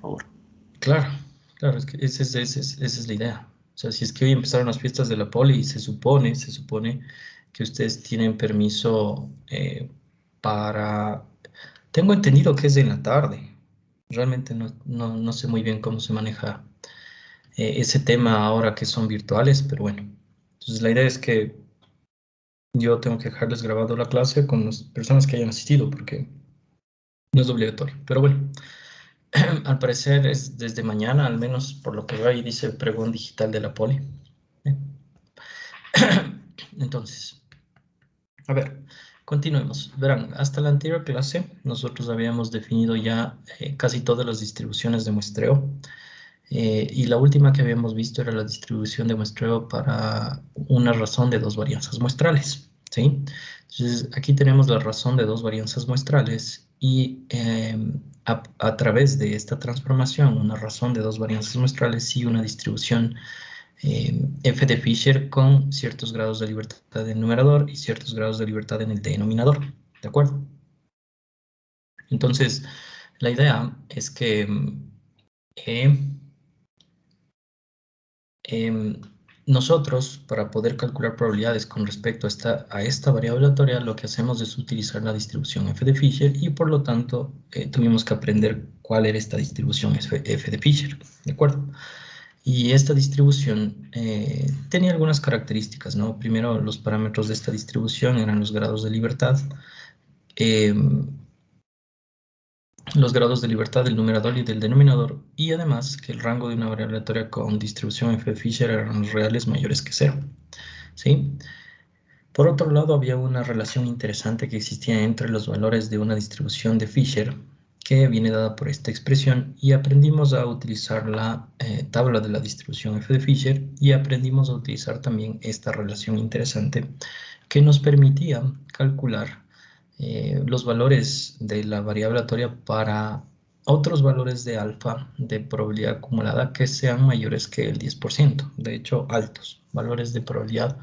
por favor. Claro, claro, es que esa es la idea. O sea, si es que hoy empezaron las fiestas de la poli, se supone que ustedes tienen permiso para... Tengo entendido que es en la tarde. Realmente no sé muy bien cómo se maneja ese tema ahora que son virtuales, pero bueno. Entonces la idea es que yo tengo que dejarles grabado la clase con las personas que hayan asistido, porque no es obligatorio. Pero bueno, al parecer es desde mañana, al menos por lo que veo ahí dice pregón digital de la poli. ¿Eh? Entonces, a ver, continuemos. Verán, hasta la anterior clase nosotros habíamos definido ya casi todas las distribuciones de muestreo. Y la última que habíamos visto era la distribución de muestreo para una razón de dos varianzas muestrales, ¿sí? Entonces, aquí tenemos la razón de dos varianzas muestrales y a través de esta transformación, una razón de dos varianzas muestrales y una distribución f de Fisher con ciertos grados de libertad en el numerador y ciertos grados de libertad en el denominador, ¿de acuerdo? Entonces, la idea es que eh, Em, nosotros, para poder calcular probabilidades con respecto a esta variable aleatoria, lo que hacemos es utilizar la distribución f de Fisher y por lo tanto tuvimos que aprender cuál era esta distribución f de Fisher, ¿de acuerdo? Y esta distribución tenía algunas características, ¿no? Primero, los parámetros de esta distribución eran los grados de libertad del numerador y del denominador, y además que el rango de una variable aleatoria con distribución f de Fisher eran los reales mayores que cero, ¿sí? Por otro lado, había una relación interesante que existía entre los valores de una distribución de Fisher, que viene dada por esta expresión, y aprendimos a utilizar la tabla de la distribución f de Fisher, y aprendimos a utilizar también esta relación interesante que nos permitía calcular los valores de la variable aleatoria para otros valores de alfa de probabilidad acumulada que sean mayores que el 10%, de hecho altos, valores de probabilidad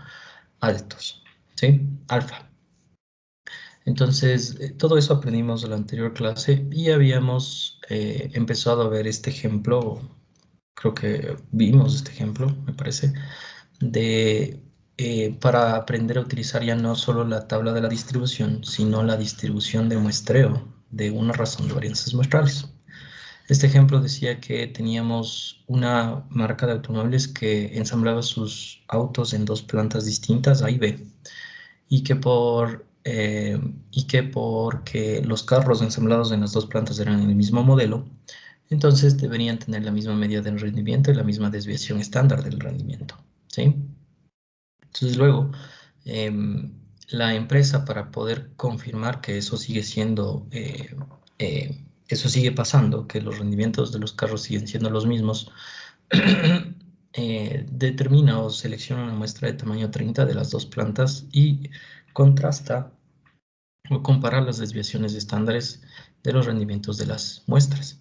altos, ¿sí? Alfa. Entonces, todo eso aprendimos en la anterior clase y habíamos empezado a ver este ejemplo, creo que vimos este ejemplo, me parece, de para aprender a utilizar ya no solo la tabla de la distribución, sino la distribución de muestreo de una razón de varianzas muestrales. Este ejemplo decía que teníamos una marca de automóviles que ensamblaba sus autos en dos plantas distintas, A y B, y que porque los carros ensamblados en las dos plantas eran el mismo modelo, entonces deberían tener la misma medida del rendimiento y la misma desviación estándar del rendimiento, ¿sí? Entonces luego, la empresa, para poder confirmar que eso sigue siendo, eso sigue pasando, que los rendimientos de los carros siguen siendo los mismos, determina o selecciona una muestra de tamaño 30 de las dos plantas y contrasta o compara las desviaciones estándares de los rendimientos de las muestras.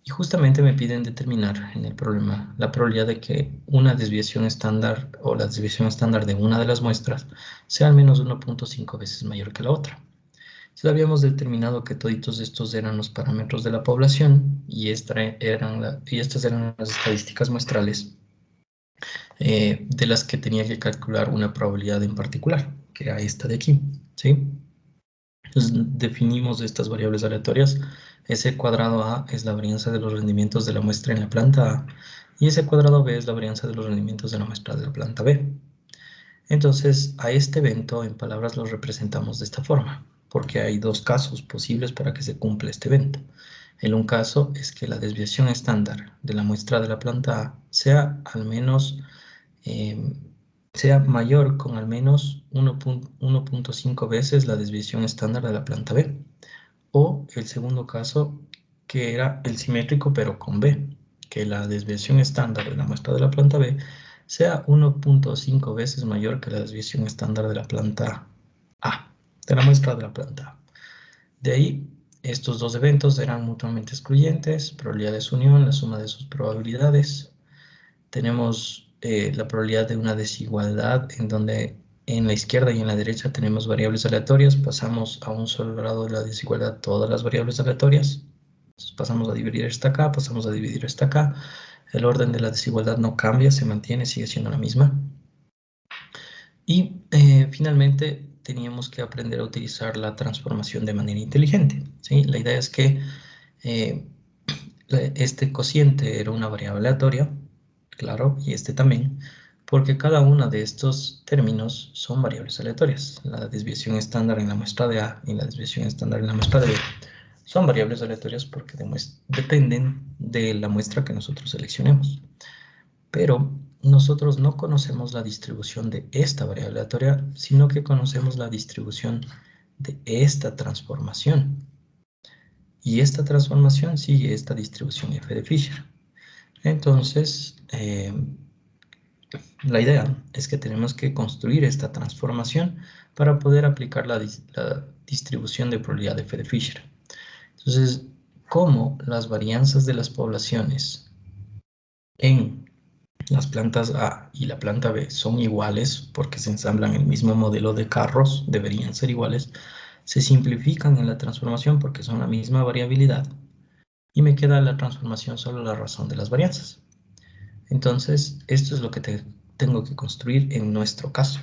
Y justamente me piden determinar en el problema la probabilidad de que una desviación estándar o la desviación estándar de una de las muestras sea al menos 1.5 veces mayor que la otra. Ya habíamos determinado que toditos estos eran los parámetros de la población y estas eran las estadísticas muestrales de las que tenía que calcular una probabilidad en particular, que era esta de aquí, ¿sí? Entonces definimos estas variables aleatorias. S cuadrado A es la varianza de los rendimientos de la muestra en la planta A y S cuadrado B es la varianza de los rendimientos de la muestra de la planta B. Entonces, a este evento, en palabras, lo representamos de esta forma, porque hay dos casos posibles para que se cumpla este evento. El un caso es que la desviación estándar de la muestra de la planta A sea al menos sea mayor con al menos 1.5 veces la desviación estándar de la planta B. O el segundo caso, que era el simétrico pero con B, que la desviación estándar de la muestra de la planta B sea 1.5 veces mayor que la desviación estándar de la planta A, de la muestra de la planta A. De ahí, estos dos eventos eran mutuamente excluyentes, probabilidad de su unión, la suma de sus probabilidades. Tenemos la probabilidad de una desigualdad en donde en la izquierda y en la derecha tenemos variables aleatorias, pasamos a un solo grado de la desigualdad todas las variables aleatorias. Entonces pasamos a dividir esta acá, pasamos a dividir esta acá. El orden de la desigualdad no cambia, se mantiene, sigue siendo la misma. Y finalmente teníamos que aprender a utilizar la transformación de manera inteligente, ¿sí? La idea es que este cociente era una variable aleatoria, claro, y este también, porque cada uno de estos términos son variables aleatorias. La desviación estándar en la muestra de A y la desviación estándar en la muestra de B son variables aleatorias porque dependen de la muestra que nosotros seleccionemos. Pero nosotros no conocemos la distribución de esta variable aleatoria, sino que conocemos la distribución de esta transformación. Y esta transformación sigue esta distribución f de Fisher. Entonces, la idea es que tenemos que construir esta transformación para poder aplicar la distribución de probabilidad de f de Fisher. Entonces, como las varianzas de las poblaciones en las plantas A y la planta B son iguales porque se ensamblan en el mismo modelo de carros, deberían ser iguales, se simplifican en la transformación porque son la misma variabilidad y me queda la transformación solo la razón de las varianzas. Entonces, esto es lo que tengo que construir en nuestro caso.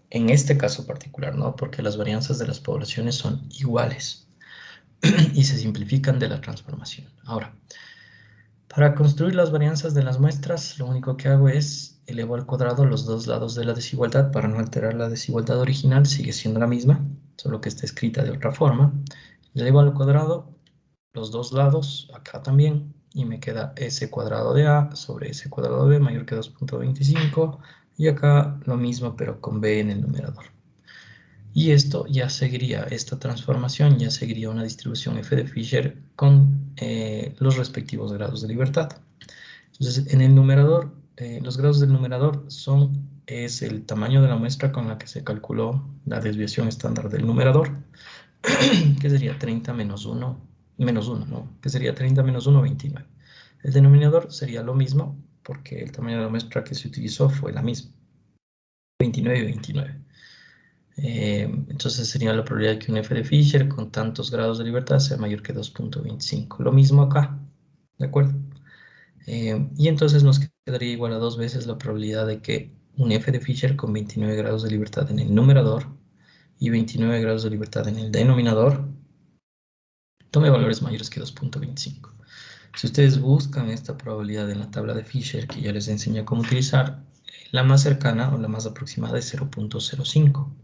En este caso particular, ¿no? Porque las varianzas de las poblaciones son iguales y se simplifican de la transformación. Ahora, para construir las varianzas de las muestras, lo único que hago es elevo al cuadrado los dos lados de la desigualdad para no alterar la desigualdad original, sigue siendo la misma, solo que está escrita de otra forma. Elevo al cuadrado los dos lados, acá también, y me queda s cuadrado de A sobre s cuadrado de B mayor que 2.25, y acá lo mismo pero con B en el numerador. Y esto ya seguiría, esta transformación ya seguiría una distribución f de Fisher con los respectivos grados de libertad. Entonces, en el numerador, los grados del numerador es el tamaño de la muestra con la que se calculó la desviación estándar del numerador, que sería 30 menos 1, ¿no? Que sería 30 menos 1, 29. El denominador sería lo mismo, porque el tamaño de la muestra que se utilizó fue la misma, 29 y 29. Entonces sería la probabilidad de que un f de Fisher con tantos grados de libertad sea mayor que 2.25. Lo mismo acá, ¿de acuerdo? Y entonces nos quedaría igual a 2 veces la probabilidad de que un f de Fisher con 29 grados de libertad en el numerador y 29 grados de libertad en el denominador tome valores mayores que 2.25. Si ustedes buscan esta probabilidad en la tabla de Fisher, que ya les enseñé cómo utilizar, la más cercana o la más aproximada es 0.05.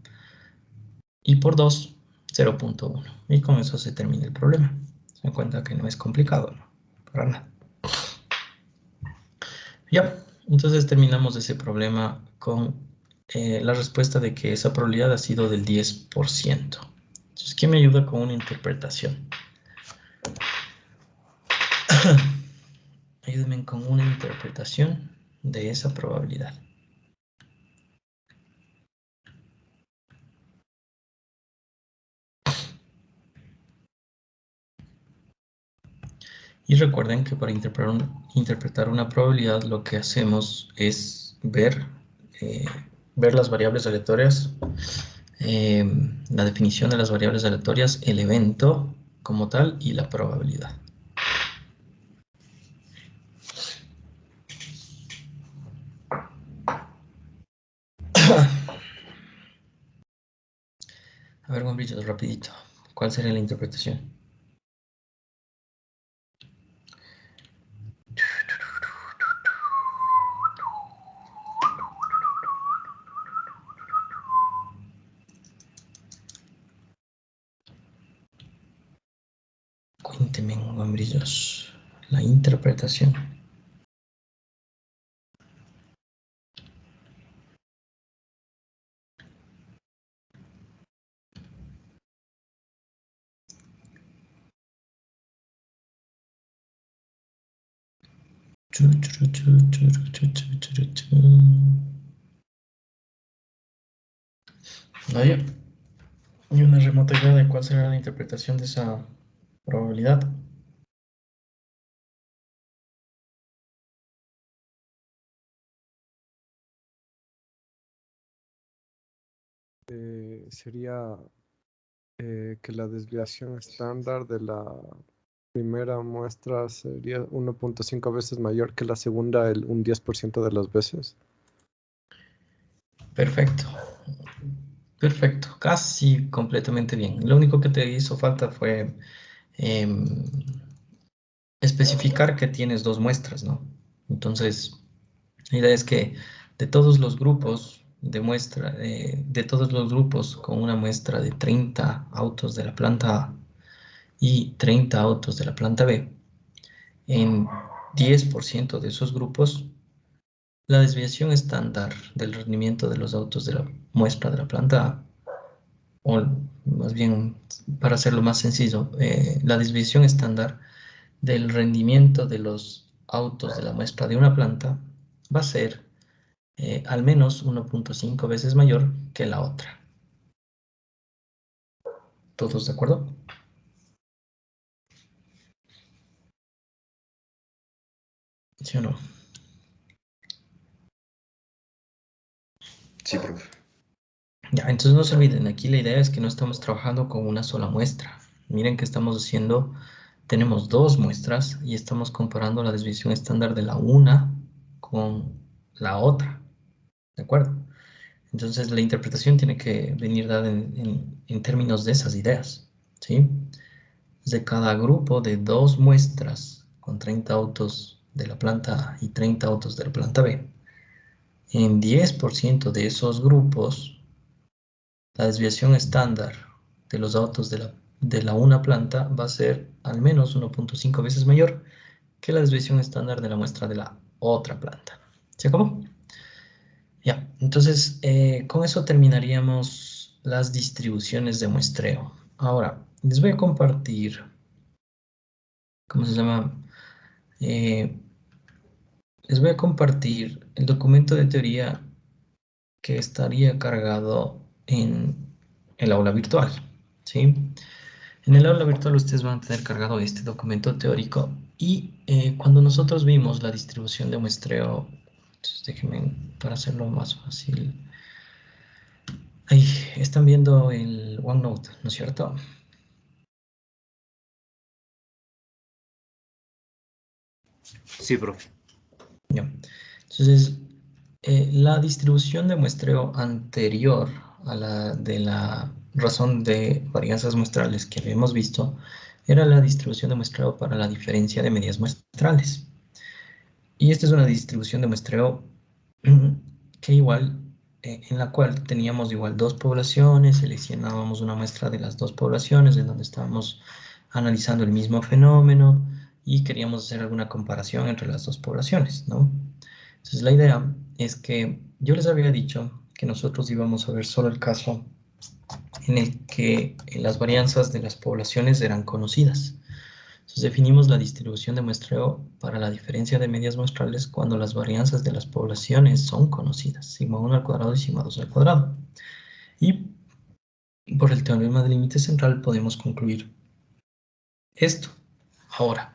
Y por 2, 0.1. Y con eso se termina el problema. Se dan cuenta que no es complicado, ¿no? Para nada. Ya, entonces terminamos ese problema con la respuesta de que esa probabilidad ha sido del 10%. Entonces, ¿quién me ayuda con una interpretación? Ayúdenme con una interpretación de esa probabilidad. Y recuerden que para interpretar una probabilidad lo que hacemos es ver las variables aleatorias, la definición de las variables aleatorias, el evento como tal y la probabilidad. A ver, buen brillo, rapidito. ¿Cuál sería la interpretación? Cuénteme, buen brillos. La interpretación. ¿Nadie? ¿Y una remota idea de cuál será la interpretación de esa probabilidad? Sería que la desviación estándar de la Primera muestra sería 1.5 veces mayor que la segunda, un 10% de las veces. Perfecto. Perfecto. Casi completamente bien. Lo único que te hizo falta fue especificar que tienes dos muestras, ¿no? Entonces, la idea es que de todos los grupos de muestra, de todos los grupos con una muestra de 30 autos de la planta A y 30 autos de la planta B, en 10% de esos grupos, la desviación estándar del rendimiento de los autos de la muestra de la planta A, o más bien, para hacerlo más sencillo, la desviación estándar del rendimiento de los autos de la muestra de una planta va a ser al menos 1.5 veces mayor que la otra. ¿Todos de acuerdo? ¿Sí o no? Sí, profe. Ya, entonces no se olviden, aquí la idea es que no estamos trabajando con una sola muestra. Miren que estamos haciendo, tenemos dos muestras y estamos comparando la desviación estándar de la una con la otra. ¿De acuerdo? Entonces la interpretación tiene que venir dada en términos de esas ideas. ¿Sí? De cada grupo de dos muestras con 30 autos de la planta A y 30 autos de la planta B, en 10% de esos grupos, la desviación estándar de los autos de la una planta va a ser al menos 1.5 veces mayor que la desviación estándar de la muestra de la otra planta. ¿Se acabó? Ya, entonces con eso terminaríamos las distribuciones de muestreo. Ahora, les voy a compartir, ¿cómo se llama? Eh, Les voy a compartir el documento de teoría que estaría cargado en el aula virtual, ¿sí? En el aula virtual ustedes van a tener cargado este documento teórico y cuando nosotros vimos la distribución de muestreo, entonces déjenme para hacerlo más fácil. Ahí están viendo el OneNote, ¿no es cierto? Sí, profe. Ya. Entonces, la distribución de muestreo anterior a la de la razón de varianzas muestrales que habíamos visto era la distribución de muestreo para la diferencia de medias muestrales. Y esta es una distribución de muestreo que igual, en la cual teníamos igual dos poblaciones, seleccionábamos una muestra de las dos poblaciones en donde estábamos analizando el mismo fenómeno y queríamos hacer alguna comparación entre las dos poblaciones, ¿no? Entonces la idea es que yo les había dicho que nosotros íbamos a ver solo el caso en el que las varianzas de las poblaciones eran conocidas. Entonces definimos la distribución de muestreo para la diferencia de medias muestrales cuando las varianzas de las poblaciones son conocidas, sigma 1 al cuadrado y sigma 2 al cuadrado. Y por el teorema del límite central podemos concluir esto. Ahora,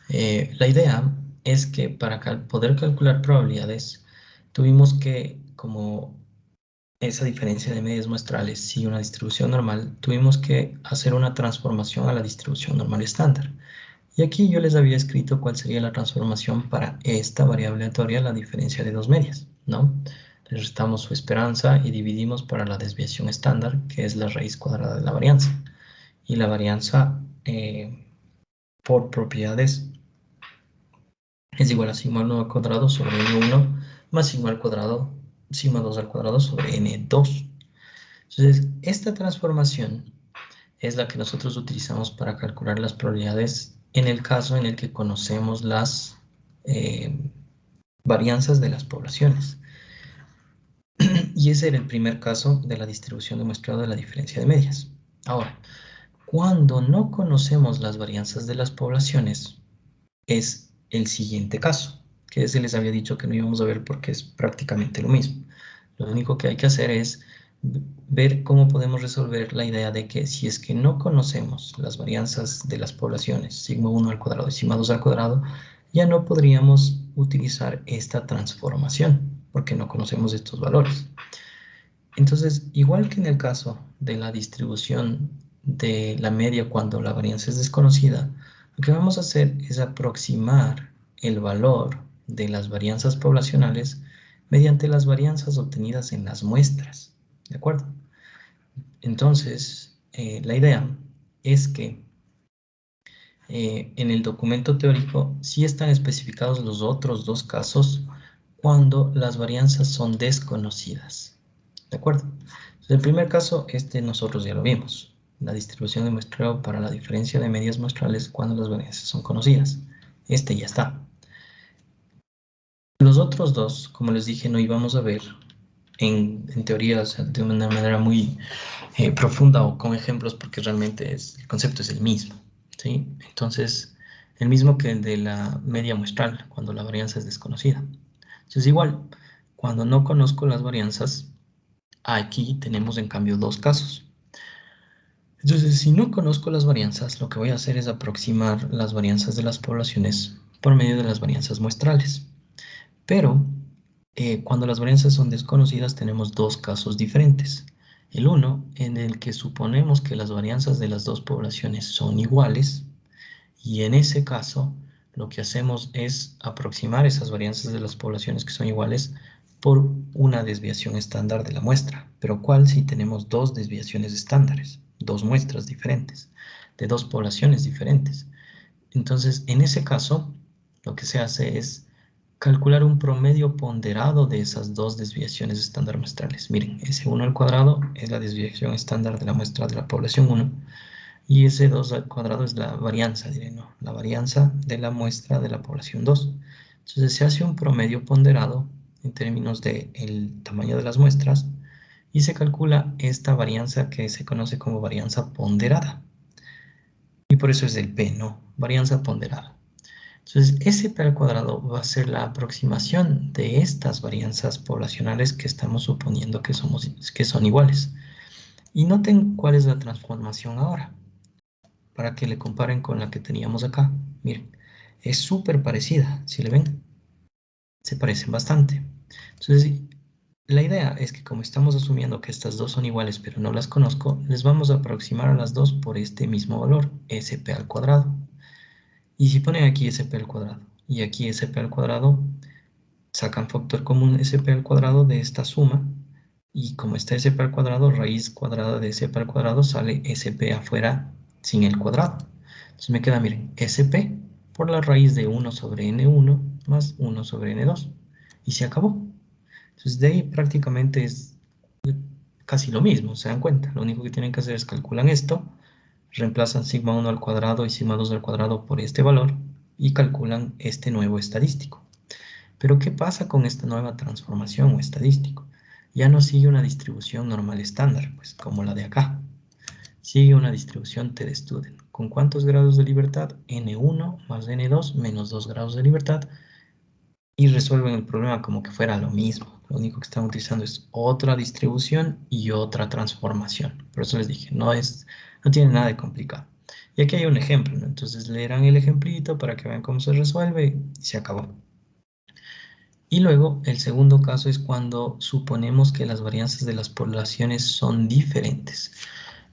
la idea es que para poder calcular probabilidades tuvimos que, como esa diferencia de medias muestrales sigue una distribución normal, tuvimos que hacer una transformación a la distribución normal estándar. Y aquí yo les había escrito cuál sería la transformación para esta variable aleatoria, la diferencia de dos medias, ¿no? Le restamos su esperanza y dividimos para la desviación estándar, que es la raíz cuadrada de la varianza. Y la varianza por propiedades es igual a sigma 1 al cuadrado sobre n1 más sigma al cuadrado, sigma 2 al cuadrado sobre n2. Entonces, esta transformación es la que nosotros utilizamos para calcular las probabilidades en el caso en el que conocemos las varianzas de las poblaciones. Y ese era el primer caso de la distribución de muestreo de la diferencia de medias. Ahora, cuando no conocemos las varianzas de las poblaciones, es el siguiente caso, que se les había dicho que no íbamos a ver porque es prácticamente lo mismo. Lo único que hay que hacer es ver cómo podemos resolver la idea de que si es que no conocemos las varianzas de las poblaciones, sigma 1 al cuadrado y sigma 2 al cuadrado, ya no podríamos utilizar esta transformación, porque no conocemos estos valores. Entonces, igual que en el caso de la distribución de la media cuando la varianza es desconocida, Lo que vamos a hacer es aproximar el valor de las varianzas poblacionales mediante las varianzas obtenidas en las muestras, ¿de acuerdo? Entonces, la idea es que en el documento teórico sí están especificados los otros dos casos cuando las varianzas son desconocidas, ¿de acuerdo? Entonces, el primer caso, nosotros ya lo vimos, la distribución de muestreo para la diferencia de medias muestrales cuando las varianzas son conocidas. Ya está. Los otros dos, como les dije, no íbamos a ver en teoría, o sea, de una manera muy profunda o con ejemplos, porque realmente el concepto es el mismo, ¿sí? Entonces, el mismo que el de la media muestral, cuando la varianza es desconocida. Entonces, igual, cuando no conozco las varianzas, aquí tenemos en cambio dos casos. Entonces, si no conozco las varianzas, lo que voy a hacer es aproximar las varianzas de las poblaciones por medio de las varianzas muestrales. Pero, cuando las varianzas son desconocidas, tenemos dos casos diferentes. El uno, en el que suponemos que las varianzas de las dos poblaciones son iguales, y en ese caso, lo que hacemos es aproximar esas varianzas de las poblaciones que son iguales por una desviación estándar de la muestra. Pero ¿cuál si tenemos dos desviaciones estándares? Dos muestras diferentes, de dos poblaciones diferentes. Entonces, en ese caso, lo que se hace es calcular un promedio ponderado de esas dos desviaciones estándar muestrales. Miren, S1 al cuadrado es la desviación estándar de la muestra de la población 1 y S2 al cuadrado es la varianza, diré, no, la varianza de la muestra de la población 2. Entonces se hace un promedio ponderado en términos del tamaño de las muestras y se calcula esta varianza que se conoce como varianza ponderada. Y por eso es el P, ¿no? Varianza ponderada. Entonces, SP al cuadrado va a ser la aproximación de estas varianzas poblacionales que estamos suponiendo que son iguales. Y noten cuál es la transformación ahora, para que le comparen con la que teníamos acá. Miren, es súper parecida, si le ven, se parecen bastante. Entonces, la idea es que como estamos asumiendo que estas dos son iguales, pero no las conozco, les vamos a aproximar a las dos por este mismo valor, SP al cuadrado. Y si ponen aquí SP al cuadrado y aquí SP al cuadrado, sacan factor común SP al cuadrado de esta suma. Y como está SP al cuadrado, raíz cuadrada de SP al cuadrado sale SP afuera sin el cuadrado. Entonces me queda, miren, SP por la raíz de 1 sobre N1 más 1 sobre N2. Y se acabó. Entonces de ahí prácticamente es casi lo mismo, ¿se dan cuenta? Lo único que tienen que hacer es calculan esto, reemplazan sigma 1 al cuadrado y sigma 2 al cuadrado por este valor y calculan este nuevo estadístico. Pero ¿qué pasa con esta nueva transformación o estadístico? Ya no sigue una distribución normal estándar, pues como la de acá. Sigue una distribución T de Student. ¿Con cuántos grados de libertad? N1 más N2 menos 2 grados de libertad. Y resuelven el problema como que fuera lo mismo. Lo único que están utilizando es otra distribución y otra transformación. Por eso les dije, no tiene nada de complicado. Y aquí hay un ejemplo, ¿no? Entonces leerán el ejemplito para que vean cómo se resuelve y se acabó. Y luego el segundo caso es cuando suponemos que las varianzas de las poblaciones son diferentes.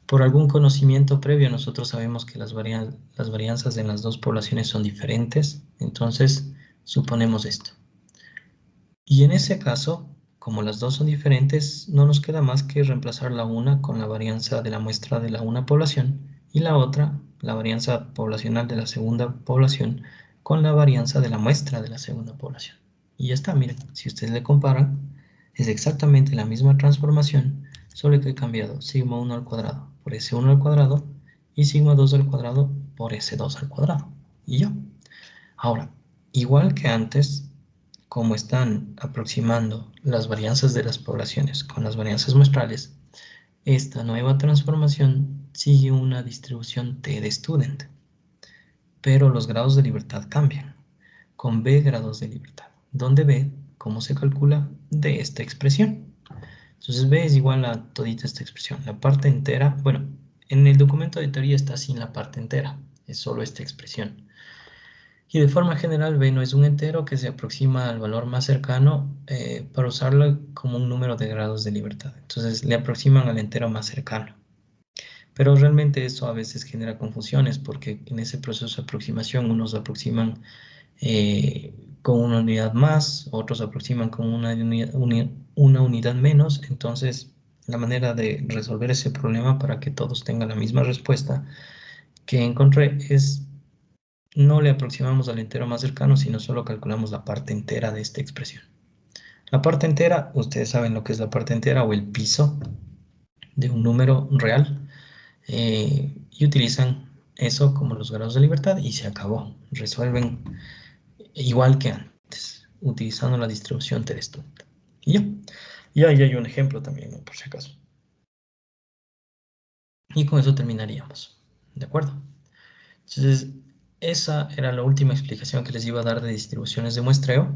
Por algún conocimiento previo nosotros sabemos que las varianzas en las dos poblaciones son diferentes. Entonces suponemos esto. Y en ese caso, como las dos son diferentes, no nos queda más que reemplazar la una con la varianza de la muestra de la una población y la otra, la varianza poblacional de la segunda población, con la varianza de la muestra de la segunda población. Y ya está, miren, si ustedes le comparan, es exactamente la misma transformación, solo que he cambiado sigma 1 al cuadrado por S1 al cuadrado y sigma 2 al cuadrado por S2 al cuadrado. Y ya. Ahora, igual que antes, como están aproximando las varianzas de las poblaciones con las varianzas muestrales, esta nueva transformación sigue una distribución T de Student, pero los grados de libertad cambian, con B grados de libertad, donde B, ¿cómo se calcula? De esta expresión. Entonces B es igual a todita esta expresión, la parte entera, bueno, en el documento de teoría está sin la parte entera, es solo esta expresión. Y de forma general, B no es un entero que se aproxima al valor más cercano para usarlo como un número de grados de libertad. Entonces le aproximan al entero más cercano. Pero realmente eso a veces genera confusiones porque en ese proceso de aproximación unos aproximan con una unidad más, otros aproximan con una unidad menos. Entonces, la manera de resolver ese problema para que todos tengan la misma respuesta que encontré es no le aproximamos al entero más cercano, sino solo calculamos la parte entera de esta expresión. La parte entera, ustedes saben lo que es la parte entera o el piso de un número real, y utilizan eso como los grados de libertad y se acabó. Resuelven igual que antes, utilizando la distribución T-student. Y ya. Y ahí hay un ejemplo también, ¿no? Por si acaso. Y con eso terminaríamos. ¿De acuerdo? Entonces, esa era la última explicación que les iba a dar de distribuciones de muestreo.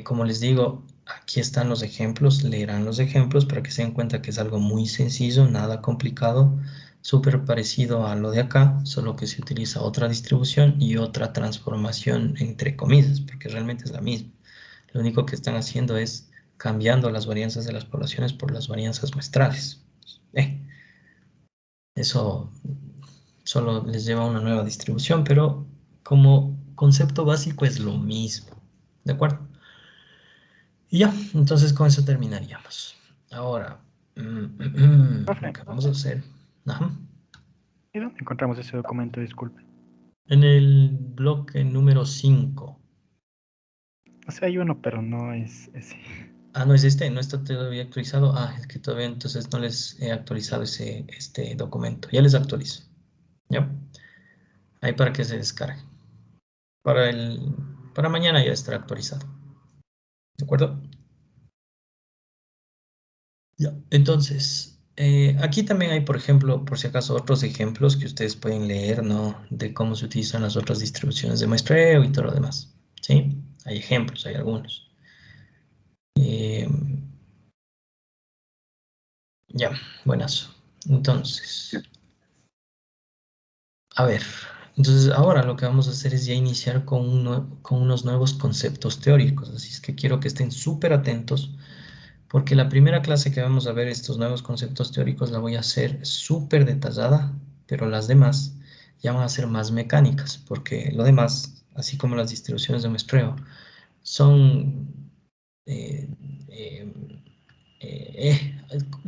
Como les digo, aquí están los ejemplos, leerán los ejemplos para que se den cuenta que es algo muy sencillo, nada complicado, súper parecido a lo de acá, solo que se utiliza otra distribución y otra transformación entre comillas, porque realmente es la misma. Lo único que están haciendo es cambiando las varianzas de las poblaciones por las varianzas muestrales. Eso solo les lleva a una nueva distribución, pero como concepto básico es lo mismo. ¿De acuerdo? Y ya, entonces con eso terminaríamos. Ahora, Profe, lo que vamos a hacer. Ajá. ¿y dónde encontramos ese documento? Disculpe. En el bloque número 5. O sea, hay uno, pero no es ese. Ah, no es este, no está todavía actualizado. Ah, es que todavía entonces no les he actualizado este documento. Ya les actualizo. ¿Ya? Ahí para que se descargue. Para mañana ya estará actualizado. ¿De acuerdo? Ya. Entonces, aquí también hay, por ejemplo, por si acaso, otros ejemplos que ustedes pueden leer, ¿no? De cómo se utilizan las otras distribuciones de muestreo y todo lo demás. ¿Sí? Hay ejemplos, hay algunos. Ya, buenazo. Entonces, a ver. Entonces, ahora lo que vamos a hacer es ya iniciar con unos nuevos conceptos teóricos. Así es que quiero que estén súper atentos, porque la primera clase que vamos a ver estos nuevos conceptos teóricos la voy a hacer súper detallada, pero las demás ya van a ser más mecánicas, porque lo demás, así como las distribuciones de muestreo, son eh, eh,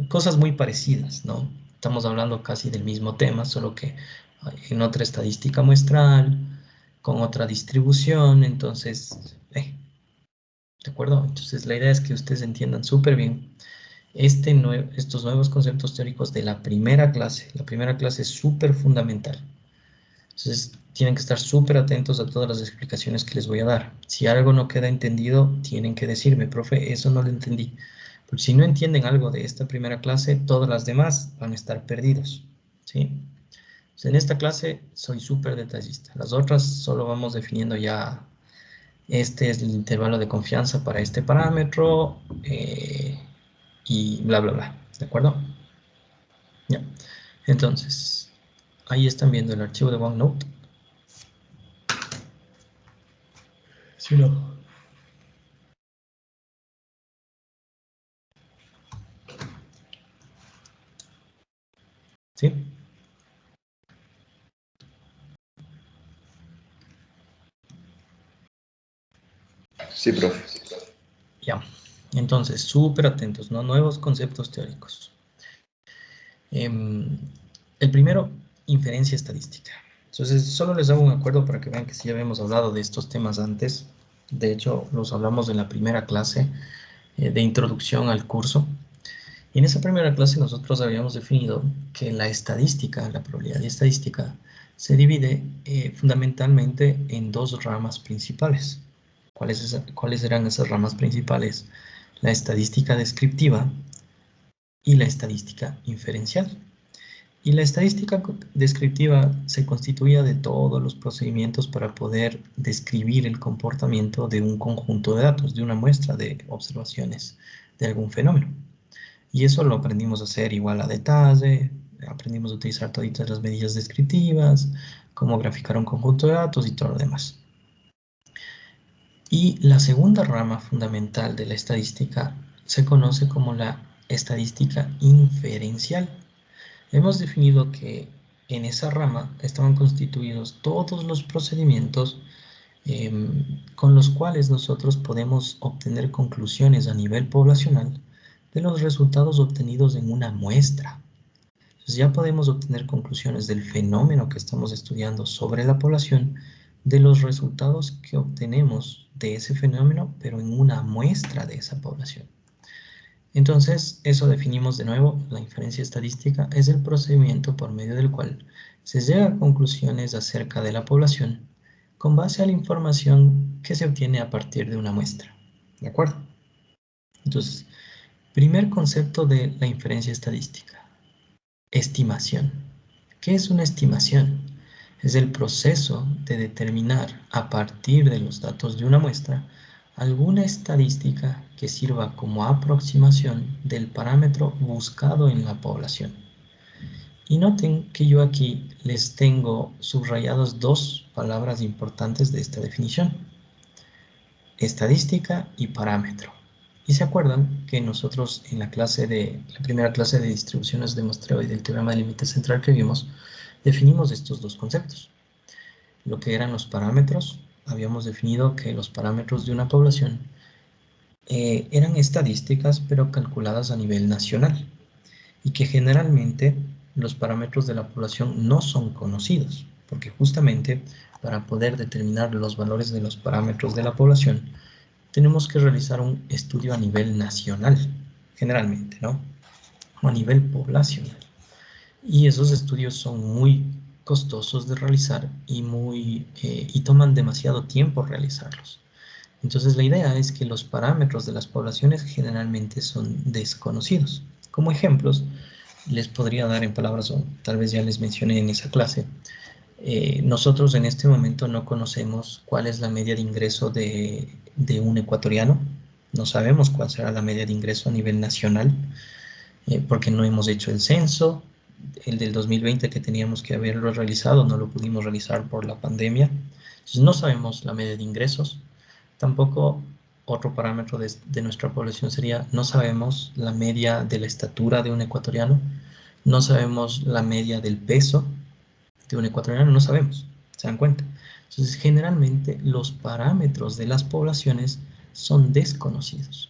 cosas muy parecidas, ¿no? Estamos hablando casi del mismo tema, solo que en otra estadística muestral, con otra distribución, entonces, ¿de acuerdo? Entonces la idea es que ustedes entiendan súper bien estos nuevos conceptos teóricos de la primera clase. La primera clase es súper fundamental. Entonces, tienen que estar súper atentos a todas las explicaciones que les voy a dar. Si algo no queda entendido, tienen que decirme, profe, eso no lo entendí. Porque si no entienden algo de esta primera clase, todas las demás van a estar perdidos, ¿sí? Entonces, en esta clase soy súper detallista. Las otras solo vamos definiendo ya, este es el intervalo de confianza para este parámetro, y bla, bla, bla, ¿de acuerdo? Ya. Entonces, ahí están viendo el archivo de OneNote. Si no. ¿Sí? Sí, profe. Ya. Entonces, súper atentos, ¿no? Nuevos conceptos teóricos. El primero, inferencia estadística. Entonces, solo les hago un acuerdo para que vean que sí habíamos hablado de estos temas antes. De hecho, los hablamos en la primera clase de introducción al curso. Y en esa primera clase nosotros habíamos definido que la estadística, la probabilidad estadística, se divide fundamentalmente en dos ramas principales. ¿Cuáles eran esas ramas principales? La estadística descriptiva y la estadística inferencial. Y la estadística descriptiva se constituía de todos los procedimientos para poder describir el comportamiento de un conjunto de datos, de una muestra de observaciones de algún fenómeno. Y eso lo aprendimos a hacer igual a detalle, aprendimos a utilizar todas las medidas descriptivas, cómo graficar un conjunto de datos y todo lo demás. Y la segunda rama fundamental de la estadística se conoce como la estadística inferencial. hemos definido que en esa rama estaban constituidos todos los procedimientos con los cuales nosotros podemos obtener conclusiones a nivel poblacional de los resultados obtenidos en una muestra. Entonces ya podemos obtener conclusiones del fenómeno que estamos estudiando sobre la población, de los resultados que obtenemos de ese fenómeno, pero en una muestra de esa población. Entonces, eso definimos de nuevo. La inferencia estadística es el procedimiento por medio del cual se llega a conclusiones acerca de la población con base a la información que se obtiene a partir de una muestra. ¿De acuerdo? Entonces, primer concepto de la inferencia estadística. Estimación. ¿Qué es una estimación? Es el proceso de determinar a partir de los datos de una muestra alguna estadística que sirva como aproximación del parámetro buscado en la población. Y noten que yo aquí les tengo subrayadas dos palabras importantes de esta definición: estadística y parámetro. Y se acuerdan que nosotros en la primera clase de distribuciones de muestreo y del teorema del límite central que vimos, definimos estos dos conceptos. Lo que eran los parámetros, habíamos definido que los parámetros de una población eran estadísticas pero calculadas a nivel nacional, y que generalmente los parámetros de la población no son conocidos, porque justamente para poder determinar los valores de los parámetros de la población tenemos que realizar un estudio a nivel nacional, generalmente, ¿no? O a nivel poblacional. Y esos estudios son muy costosos de realizar y toman demasiado tiempo realizarlos. Entonces la idea es que los parámetros de las poblaciones generalmente son desconocidos. Como ejemplos, les podría dar en palabras, o tal vez ya les mencioné en esa clase, nosotros en este momento no conocemos cuál es la media de ingreso de un ecuatoriano. No sabemos cuál será la media de ingreso a nivel nacional, porque no hemos hecho el censo. El del 2020 que teníamos que haberlo realizado, no lo pudimos realizar por la pandemia. Entonces no sabemos la media de ingresos. Tampoco otro parámetro de nuestra población sería, no sabemos la media de la estatura de un ecuatoriano, no sabemos la media del peso de un ecuatoriano, no sabemos, ¿se dan cuenta? Entonces, generalmente los parámetros de las poblaciones son desconocidos.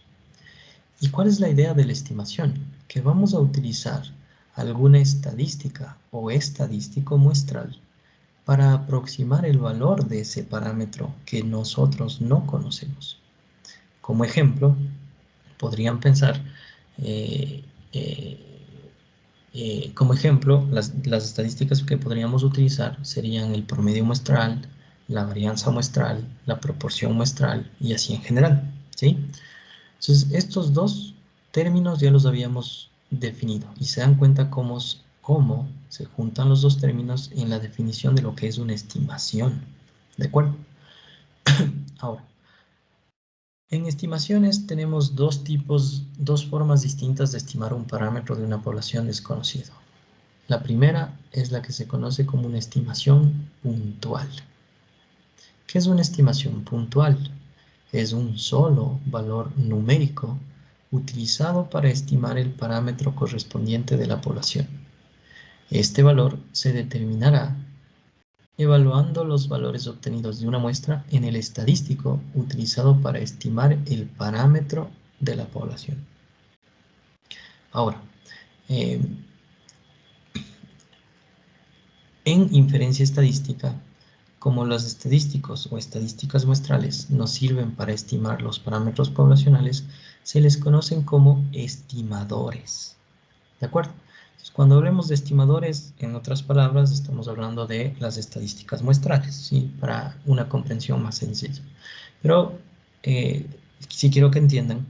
¿Y cuál es la idea de la estimación? Que vamos a utilizar alguna estadística o estadístico muestral para aproximar el valor de ese parámetro que nosotros no conocemos. Como ejemplo, podrían pensar, como ejemplo, las estadísticas que podríamos utilizar serían el promedio muestral, la varianza muestral, la proporción muestral y así en general, ¿sí? Entonces, estos dos términos ya los habíamos definido y se dan cuenta cómo se juntan los dos términos en la definición de lo que es una estimación, ¿de acuerdo? Ahora, en estimaciones tenemos dos formas distintas de estimar un parámetro de una población desconocido. La primera es la que se conoce como una estimación puntual. ¿Qué es una estimación puntual? Es un solo valor numérico utilizado para estimar el parámetro correspondiente de la población. Este valor se determinará evaluando los valores obtenidos de una muestra en el estadístico utilizado para estimar el parámetro de la población. Ahora, en inferencia estadística, como los estadísticos o estadísticas muestrales nos sirven para estimar los parámetros poblacionales, se les conocen como estimadores. ¿De acuerdo? Entonces, cuando hablemos de estimadores, en otras palabras, estamos hablando de las estadísticas muestrales, ¿sí? Para una comprensión más sencilla. Pero sí quiero que entiendan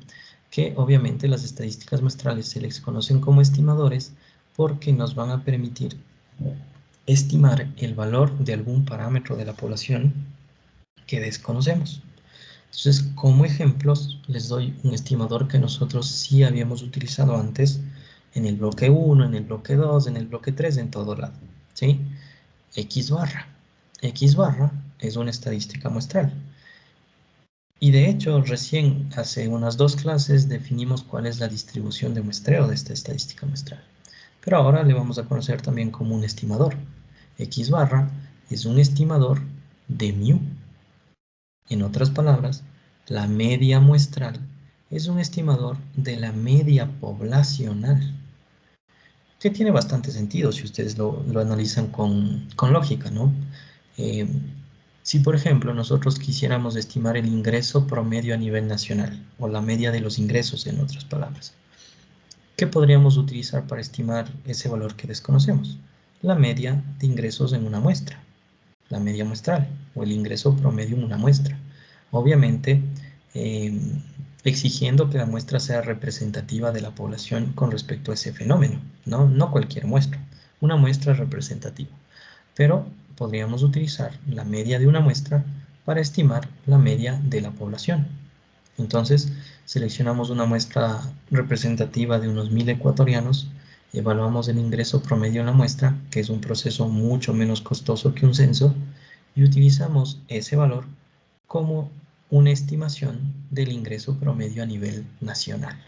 que obviamente las estadísticas muestrales se les conocen como estimadores porque nos van a permitir estimar el valor de algún parámetro de la población que desconocemos. Entonces, como ejemplos, les doy un estimador que nosotros sí habíamos utilizado antes en el bloque 1, en el bloque 2, en el bloque 3, en todo lado, ¿sí? X barra. X barra es una estadística muestral. Y de hecho, recién hace unas 2 clases definimos cuál es la distribución de muestreo de esta estadística muestral. pero ahora le vamos a conocer también como un estimador. X barra es un estimador de mu. En otras palabras, la media muestral es un estimador de la media poblacional, que tiene bastante sentido si ustedes lo analizan con lógica, ¿no? Si, por ejemplo, nosotros quisiéramos estimar el ingreso promedio a nivel nacional, o la media de los ingresos, en otras palabras, ¿qué podríamos utilizar para estimar ese valor que desconocemos? La media de ingresos en una muestra, la media muestral, o el ingreso promedio en una muestra. Obviamente, exigiendo que la muestra sea representativa de la población con respecto a ese fenómeno, no cualquier muestra, una muestra representativa. Pero podríamos utilizar la media de una muestra para estimar la media de la población. Entonces, seleccionamos una muestra representativa de unos 1000 ecuatorianos, evaluamos el ingreso promedio en la muestra, que es un proceso mucho menos costoso que un censo, y utilizamos ese valor como una estimación del ingreso promedio a nivel nacional.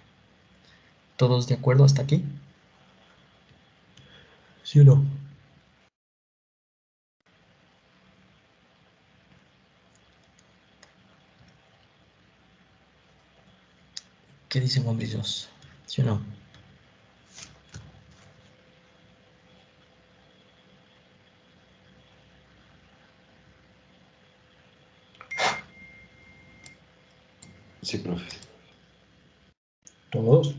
¿Todos de acuerdo hasta aquí? ¿Sí o no? ¿Qué dicen, hombrillos? ¿Sí o no? Sí, profe. ¿Todos?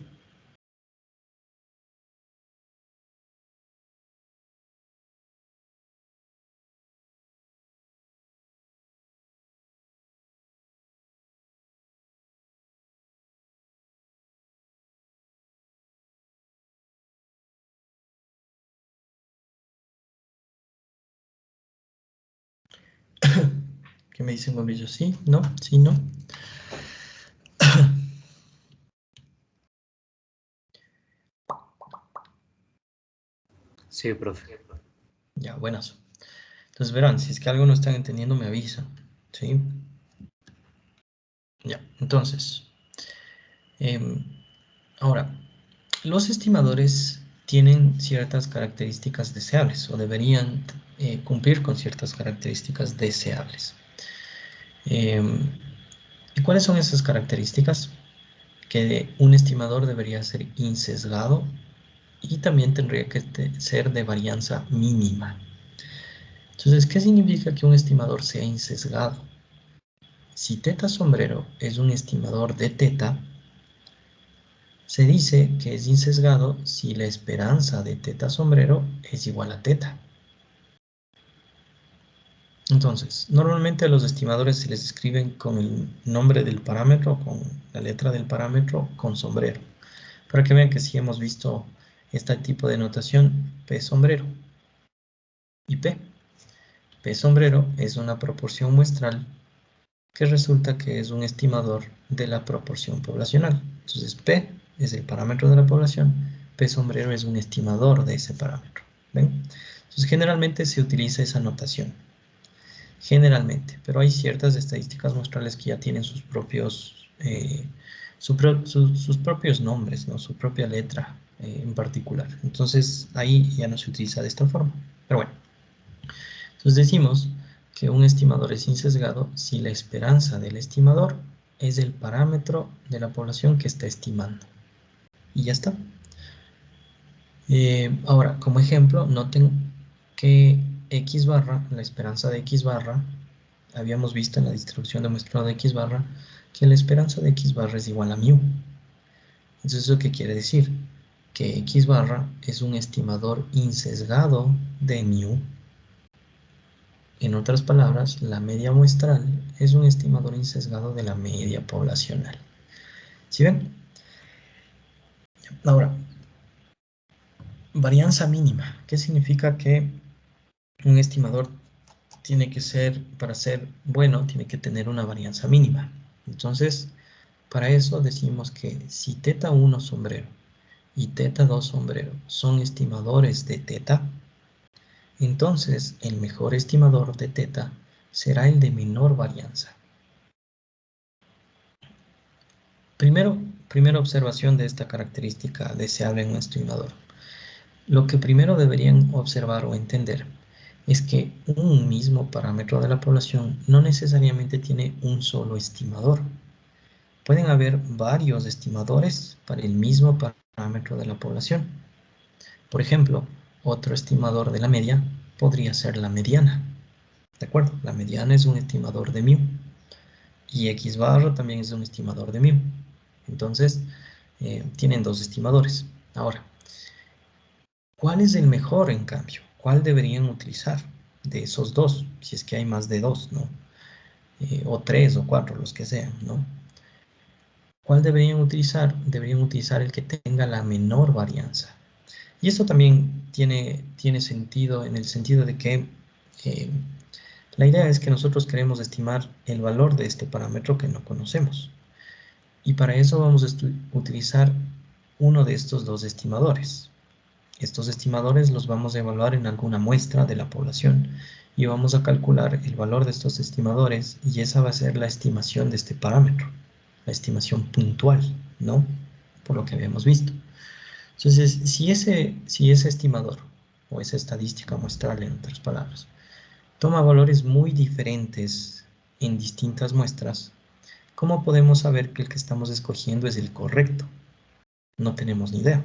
¿Qué me dicen, hombrillos? ¿Sí? ¿No? ¿Sí? ¿No? Sí, profe. Ya, buenas. Entonces verán, si es que algo no están entendiendo, me avisan. ¿Sí? Ya, entonces. Ahora, los estimadores tienen ciertas características deseables o deberían cumplir con ciertas características deseables. ¿Y cuáles son esas características? Que un estimador debería ser insesgado y también tendría que ser de varianza mínima. Entonces, ¿qué significa que un estimador sea insesgado? Si teta sombrero es un estimador de teta, se dice que es insesgado si la esperanza de teta sombrero es igual a teta. Entonces, normalmente a los estimadores se les escriben con el nombre del parámetro, con la letra del parámetro, con sombrero. Para que vean que sí hemos visto este tipo de notación, P sombrero y P. P sombrero es una proporción muestral que resulta que es un estimador de la proporción poblacional. Entonces, P es el parámetro de la población, P sombrero es un estimador de ese parámetro. ¿Ven? Entonces, generalmente se utiliza esa notación. Generalmente, pero hay ciertas estadísticas muestrales que ya tienen sus propios, sus propios nombres, ¿no? Su propia letra en particular. Entonces, ahí ya no se utiliza de esta forma. Pero bueno, entonces decimos que un estimador es insesgado si la esperanza del estimador es el parámetro de la población que está estimando. Y ya está. Ahora, como ejemplo, noten que X barra, la esperanza de X barra, habíamos visto en la distribución de muestrado de X barra, que la esperanza de X barra es igual a mu. Entonces, ¿eso qué quiere decir? Que X barra es un estimador insesgado de mu. En otras palabras, la media muestral es un estimador insesgado de la media poblacional. ¿Sí ven? Ahora, varianza mínima. ¿Qué significa que un estimador tiene que ser, para ser bueno, tiene que tener una varianza mínima? Entonces, para eso decimos que si teta 1 sombrero y teta 2 sombrero son estimadores de teta, entonces el mejor estimador de teta será el de menor varianza. Primera observación de esta característica deseable en un estimador. Lo que primero deberían observar o entender es que un mismo parámetro de la población no necesariamente tiene un solo estimador. Pueden haber varios estimadores para el mismo parámetro de la población. Por ejemplo, otro estimador de la media podría ser la mediana. ¿De acuerdo? La mediana es un estimador de μ. Y x barra también es un estimador de μ. Entonces, tienen dos estimadores. Ahora, ¿cuál es el mejor en cambio? ¿Cuál deberían utilizar de esos dos? Si es que hay más de dos, ¿no? O tres o cuatro, los que sean, ¿no? ¿Cuál deberían utilizar? Deberían utilizar el que tenga la menor varianza. Y esto también tiene sentido en el sentido de que la idea es que nosotros queremos estimar el valor de este parámetro que no conocemos. Y para eso vamos a utilizar uno de estos dos estimadores. Estos estimadores los vamos a evaluar en alguna muestra de la población y vamos a calcular el valor de estos estimadores y esa va a ser la estimación de este parámetro, la estimación puntual, ¿no? Por lo que habíamos visto. Entonces, si ese estimador o esa estadística muestral, en otras palabras, toma valores muy diferentes en distintas muestras, ¿cómo podemos saber que el que estamos escogiendo es el correcto? No tenemos ni idea.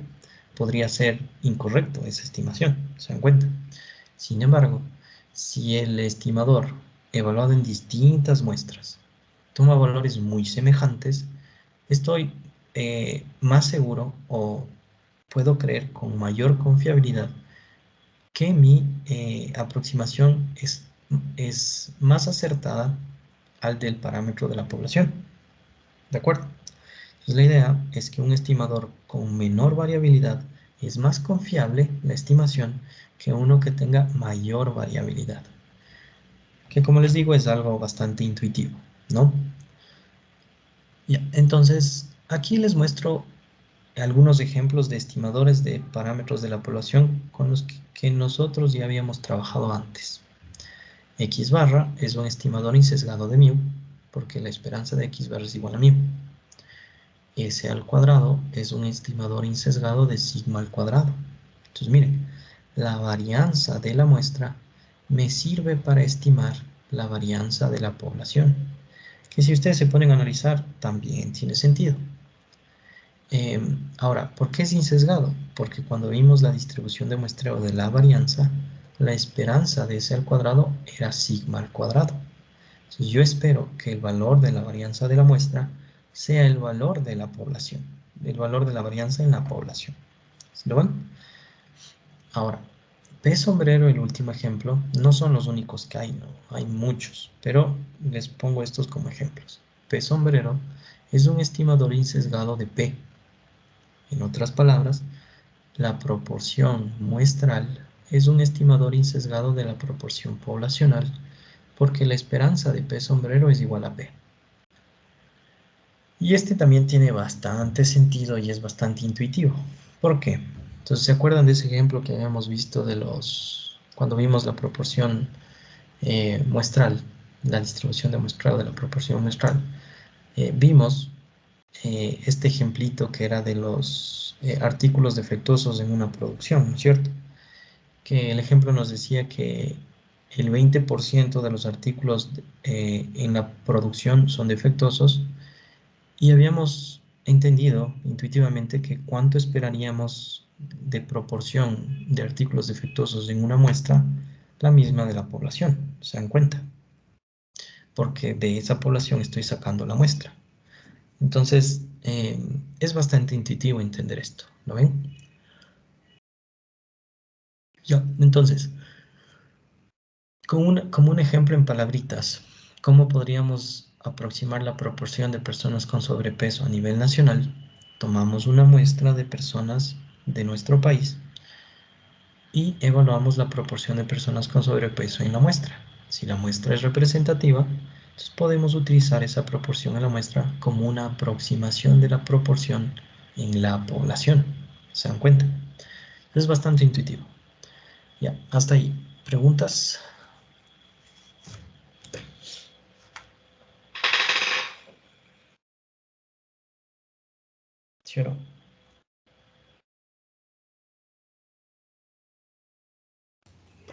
Podría ser incorrecto esa estimación, ¿se dan cuenta? Sin embargo, si el estimador, evaluado en distintas muestras, toma valores muy semejantes, estoy más seguro o puedo creer con mayor confiabilidad que mi aproximación es más acertada al del parámetro de la población. ¿De acuerdo? Entonces, la idea es que un estimador con menor variabilidad es más confiable la estimación que uno que tenga mayor variabilidad. Que como les digo es algo bastante intuitivo, ¿no? Ya, entonces aquí les muestro algunos ejemplos de estimadores de parámetros de la población con los que nosotros ya habíamos trabajado antes. X barra es un estimador insesgado de μ, porque la esperanza de X barra es igual a μ. S al cuadrado es un estimador insesgado de sigma al cuadrado. Entonces miren, la varianza de la muestra me sirve para estimar la varianza de la población, que si ustedes se ponen a analizar también tiene sentido. Ahora, ¿por qué es insesgado? Porque cuando vimos la distribución de muestreo de la varianza, la esperanza de S al cuadrado era sigma al cuadrado. Entonces yo espero que el valor de la varianza de la muestra sea el valor de la población, el valor de la varianza en la población. ¿Sí lo ven? Ahora, pez sombrero, el último ejemplo, no son los únicos que hay, ¿no? Hay muchos, pero les pongo estos como ejemplos. Pez sombrero es un estimador insesgado de P. En otras palabras, la proporción muestral es un estimador insesgado de la proporción poblacional porque la esperanza de P sombrero es igual a P. Y este también tiene bastante sentido y es bastante intuitivo. ¿Por qué? Entonces, ¿se acuerdan de ese ejemplo que habíamos visto de cuando vimos la proporción muestral, la distribución de muestreo de la proporción muestral? Vimos este ejemplito que era de los artículos defectuosos en una producción, ¿no es cierto? Que el ejemplo nos decía que el 20% de los artículos en la producción son defectuosos y habíamos entendido intuitivamente que cuánto esperaríamos de proporción de artículos defectuosos en una muestra, la misma de la población, ¿se dan cuenta? Porque de esa población estoy sacando la muestra. Entonces, es bastante intuitivo entender esto, ¿lo ven? Ya, entonces, como un ejemplo en palabritas, ¿cómo podríamos aproximar la proporción de personas con sobrepeso a nivel nacional? Tomamos una muestra de personas de nuestro país y evaluamos la proporción de personas con sobrepeso en la muestra. Si la muestra es representativa, entonces podemos utilizar esa proporción en la muestra como una aproximación de la proporción en la población. ¿Se dan cuenta? Es bastante intuitivo. Ya, hasta ahí. ¿Preguntas? ¿Sí o no?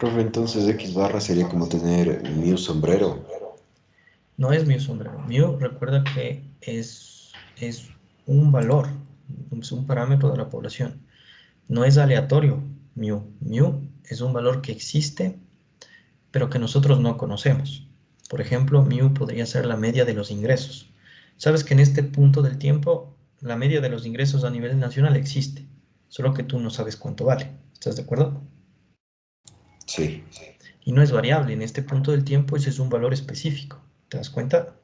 Profe, entonces X barra sería como tener mi sombrero. No es mu sombrero. Mu, recuerda que es un valor, es un parámetro de la población. No es aleatorio, mu. Mu es un valor que existe, pero que nosotros no conocemos. Por ejemplo, mu podría ser la media de los ingresos. Sabes que en este punto del tiempo, la media de los ingresos a nivel nacional existe, solo que tú no sabes cuánto vale. ¿Estás de acuerdo? Sí, Y no es variable. En este punto del tiempo ese es un valor específico. ¿Te das cuenta?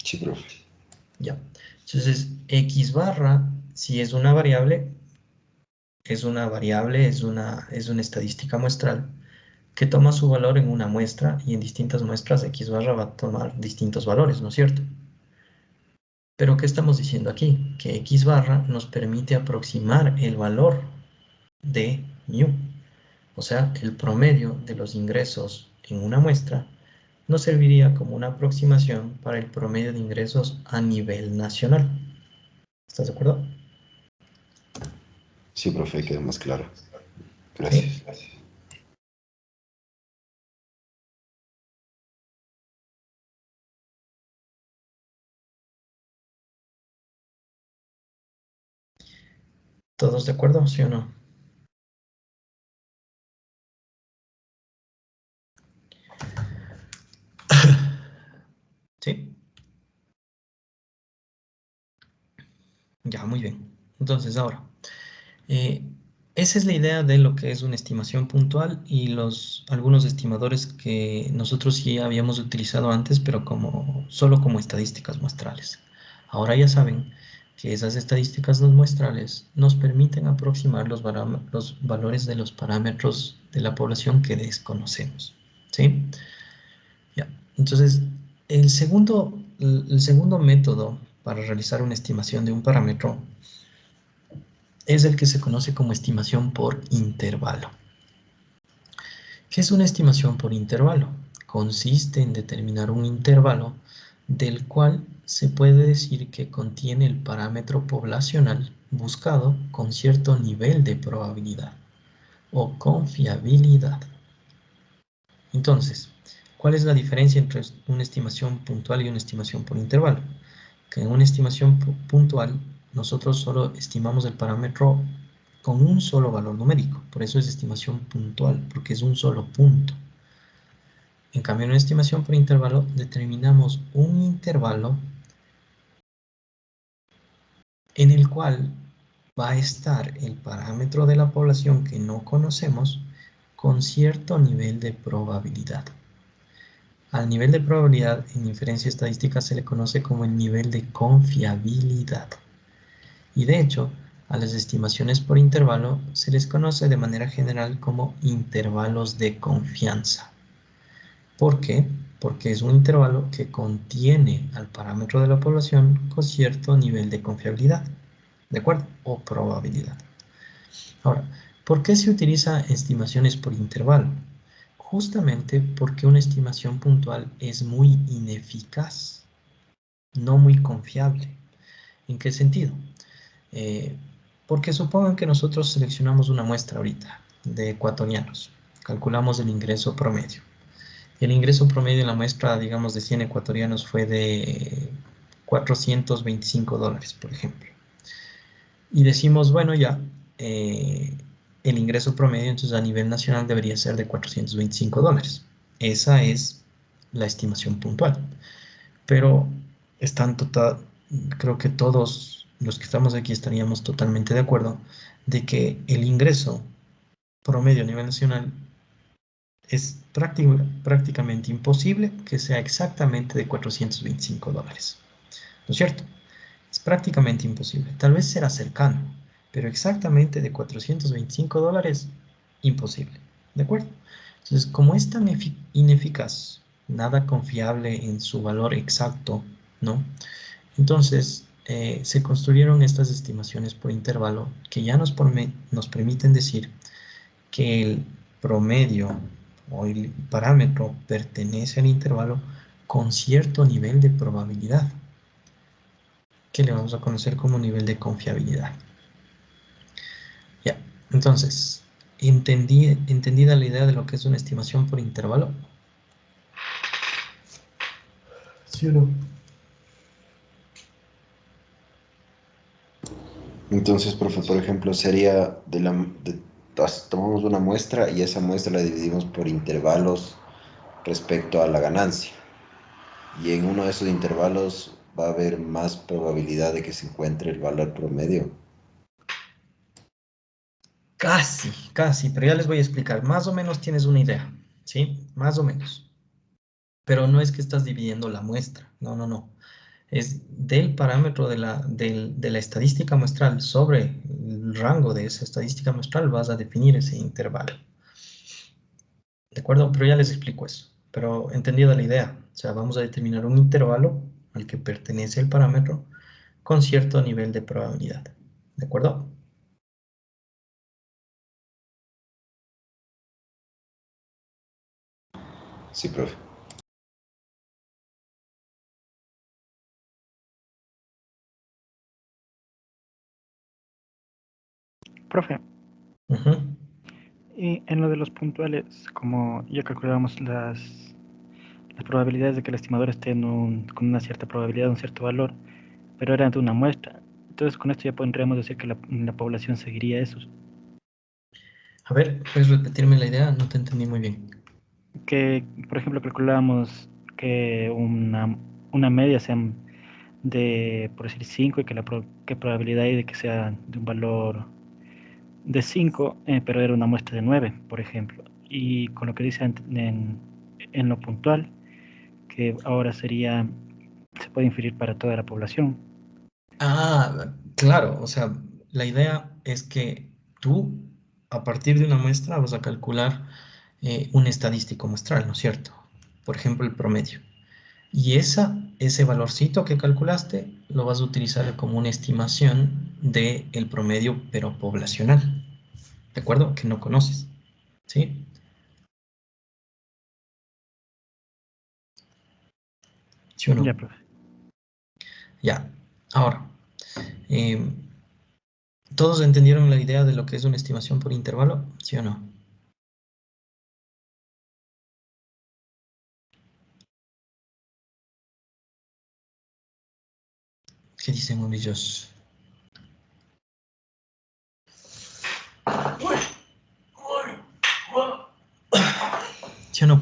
sí, profe. Ya. Entonces, X barra, si es una variable, es una estadística muestral que toma su valor en una muestra y en distintas muestras X barra va a tomar distintos valores, ¿no es cierto? Pero ¿qué estamos diciendo aquí? Que X barra nos permite aproximar el valor de mu. O sea, el promedio de los ingresos en una muestra nos serviría como una aproximación para el promedio de ingresos a nivel nacional. ¿Estás de acuerdo? Sí, profe, queda más claro. ¿Sí? Gracias. ¿Todos de acuerdo? ¿Sí o no? ¿Sí? Ya, muy bien. Entonces, ahora, eh, esa es la idea de lo que es una estimación puntual y algunos estimadores que nosotros sí habíamos utilizado antes, pero solo como estadísticas muestrales. Ahora ya saben que esas estadísticas muestrales nos permiten aproximar los valores de los parámetros de la población que desconocemos. ¿Sí? Ya. Entonces, el segundo método para realizar una estimación de un parámetro es el que se conoce como estimación por intervalo. ¿Qué es una estimación por intervalo? Consiste en determinar un intervalo del cual se puede decir que contiene el parámetro poblacional buscado con cierto nivel de probabilidad o confiabilidad. Entonces, ¿cuál es la diferencia entre una estimación puntual y una estimación por intervalo? Que en una estimación puntual nosotros solo estimamos el parámetro con un solo valor numérico, por eso es estimación puntual, porque es un solo punto. En cambio, en una estimación por intervalo determinamos un intervalo en el cual va a estar el parámetro de la población que no conocemos con cierto nivel de probabilidad. Al nivel de probabilidad en inferencia estadística se le conoce como el nivel de confiabilidad. Y de hecho, a las estimaciones por intervalo se les conoce de manera general como intervalos de confianza. ¿Por qué? Porque es un intervalo que contiene al parámetro de la población con cierto nivel de confiabilidad, ¿de acuerdo? O probabilidad. Ahora, ¿por qué se utiliza estimaciones por intervalo? Justamente porque una estimación puntual es muy ineficaz, no muy confiable. ¿En qué sentido? Porque supongan que nosotros seleccionamos una muestra ahorita de ecuatorianos, calculamos el ingreso promedio. El ingreso promedio en la muestra, digamos, de 100 ecuatorianos fue de $425, por ejemplo. Y decimos, bueno, ya, el ingreso promedio, entonces a nivel nacional debería ser de $425. Esa es la estimación puntual. Pero creo que todos los que estamos aquí estaríamos totalmente de acuerdo de que el ingreso promedio a nivel nacional es prácticamente imposible que sea exactamente de $425. ¿No es cierto? Es prácticamente imposible. Tal vez será cercano, pero exactamente de $425, imposible. ¿De acuerdo? Entonces, como es tan ineficaz, nada confiable en su valor exacto, ¿no? Entonces, se construyeron estas estimaciones por intervalo que ya nos permiten decir que el promedio o el parámetro pertenece al intervalo con cierto nivel de probabilidad, que le vamos a conocer como nivel de confiabilidad. Ya, entonces, ¿Entendida la idea de lo que es una estimación por intervalo? ¿Sí o no? Entonces, profe, por ejemplo, sería tomamos una muestra y esa muestra la dividimos por intervalos respecto a la ganancia. Y en uno de esos intervalos va a haber más probabilidad de que se encuentre el valor promedio. Casi, pero ya les voy a explicar. Más o menos tienes una idea, ¿sí? Más o menos. Pero no es que estás dividiendo la muestra, no. Es del parámetro de la estadística muestral sobre el rango de esa estadística muestral vas a definir ese intervalo. ¿De acuerdo? Pero ya les explico eso. Pero entendida la idea, o sea, vamos a determinar un intervalo al que pertenece el parámetro con cierto nivel de probabilidad. ¿De acuerdo? Sí, profe. Profe, Ujú. y en lo de los puntuales, como ya calculábamos las probabilidades de que el estimador esté con una cierta probabilidad, un cierto valor, pero era de una muestra. Entonces, con esto ya podríamos decir que la población seguiría esos. A ver, ¿puedes repetirme la idea? No te entendí muy bien. Que, por ejemplo, calculábamos que una media sea de, por decir, 5 y que qué probabilidad hay de que sea de un valor de 5, pero era una muestra de 9, por ejemplo. Y con lo que dice en lo puntual, que ahora sería, se puede inferir para toda la población. Ah, claro, o sea, la idea es que tú, a partir de una muestra, vas a calcular un estadístico muestral, ¿no es cierto? Por ejemplo, el promedio. Y ese valorcito que calculaste lo vas a utilizar como una estimación del promedio, pero poblacional, ¿de acuerdo? Que no conoces, ¿sí? ¿Sí o no? Ya, profe. Ya, ahora, eh, ¿todos entendieron la idea de lo que es una estimación por intervalo? ¿Sí o no? ¿Qué dicen, muchachos? ¿Sí o no?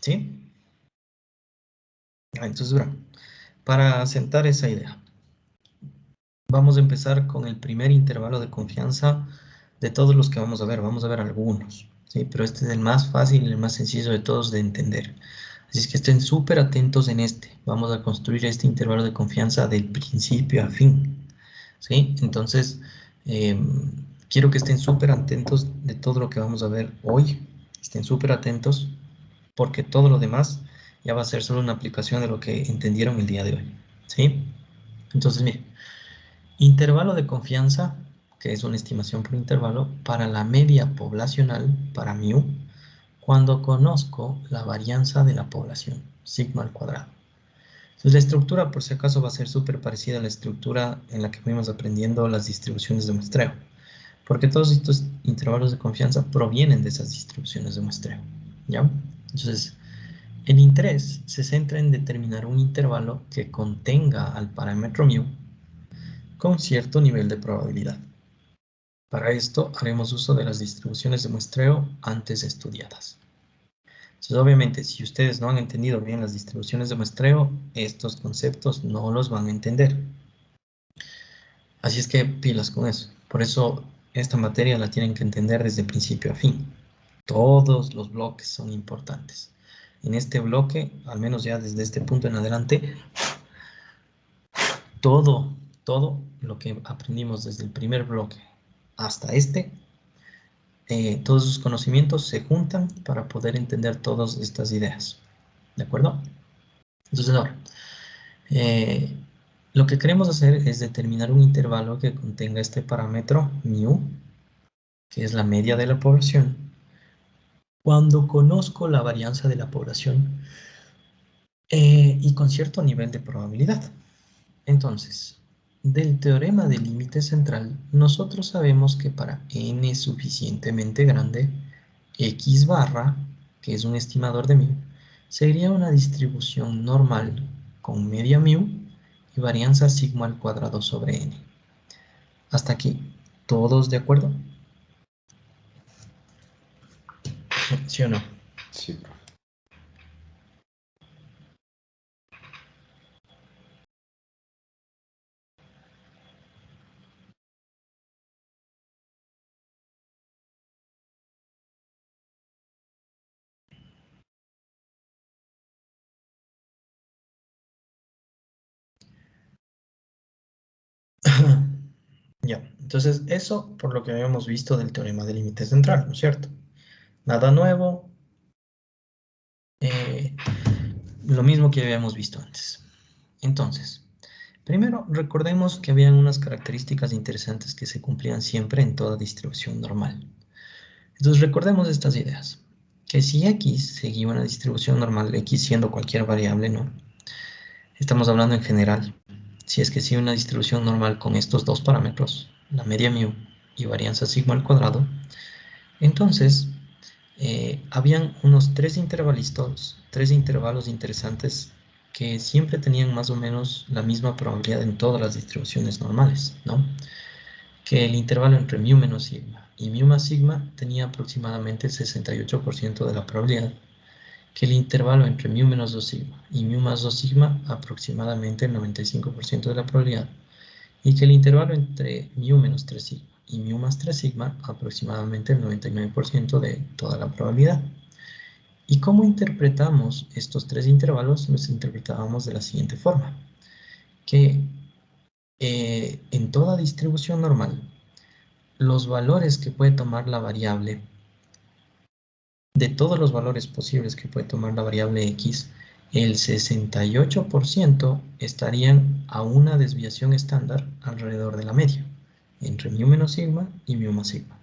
¿Sí? Entonces, bueno, para asentar esa idea, vamos a empezar con el primer intervalo de confianza de todos los que vamos a ver. Vamos a ver algunos, ¿sí? Pero este es el más fácil y el más sencillo de todos de entender. Así es que estén súper atentos en este. Vamos a construir este intervalo de confianza del principio a fin, ¿sí? Entonces, quiero que estén súper atentos de todo lo que vamos a ver hoy. Estén súper atentos porque todo lo demás ya va a ser solo una aplicación de lo que entendieron el día de hoy, ¿sí? Entonces, miren, intervalo de confianza, que es una estimación por intervalo, para la media poblacional, para mu, cuando conozco la varianza de la población, sigma al cuadrado. Entonces, la estructura, por si acaso, va a ser súper parecida a la estructura en la que fuimos aprendiendo las distribuciones de muestreo, porque todos estos intervalos de confianza provienen de esas distribuciones de muestreo, ¿ya? Entonces, el interés se centra en determinar un intervalo que contenga al parámetro mu con cierto nivel de probabilidad. Para esto haremos uso de las distribuciones de muestreo antes estudiadas. Entonces, obviamente, si ustedes no han entendido bien las distribuciones de muestreo, estos conceptos no los van a entender. Así es que pilas con eso. Por eso esta materia la tienen que entender desde principio a fin. Todos los bloques son importantes. En este bloque, al menos ya desde este punto en adelante, todo lo que aprendimos desde el primer bloque hasta este, todos esos conocimientos se juntan para poder entender todas estas ideas. ¿De acuerdo? Entonces ahora, lo que queremos hacer es determinar un intervalo que contenga este parámetro mu, que es la media de la población, cuando conozco la varianza de la población y con cierto nivel de probabilidad. Entonces, del teorema del límite central, nosotros sabemos que para n suficientemente grande, x barra, que es un estimador de mu, sería una distribución normal con media mu y varianza sigma al cuadrado sobre n. Hasta aquí, ¿todos de acuerdo? ¿Sí o no? Sí, profe. Ya, entonces eso por lo que habíamos visto del teorema del límite central, ¿no es cierto? Nada nuevo, lo mismo que habíamos visto antes. Entonces, primero recordemos que habían unas características interesantes que se cumplían siempre en toda distribución normal. Entonces recordemos estas ideas, que si x seguía una distribución normal, x siendo cualquier variable, ¿no? Estamos hablando en general. Si es que sigue una distribución normal con estos dos parámetros, la media mu y varianza sigma al cuadrado, entonces habían unos tres intervalos interesantes que siempre tenían más o menos la misma probabilidad en todas las distribuciones normales, ¿no? Que el intervalo entre mu menos sigma y mu más sigma tenía aproximadamente el 68% de la probabilidad, que el intervalo entre mu menos 2 sigma y mu más 2 sigma aproximadamente el 95% de la probabilidad, y que el intervalo entre mu menos 3 sigma y mu más 3 sigma aproximadamente el 99% de toda la probabilidad. ¿Y cómo interpretamos estos tres intervalos? Los interpretábamos de la siguiente forma, que en toda distribución normal, los valores que puede tomar la variable, de todos los valores posibles que puede tomar la variable x, el 68% estarían a una desviación estándar alrededor de la media, entre mu menos sigma y mu más sigma.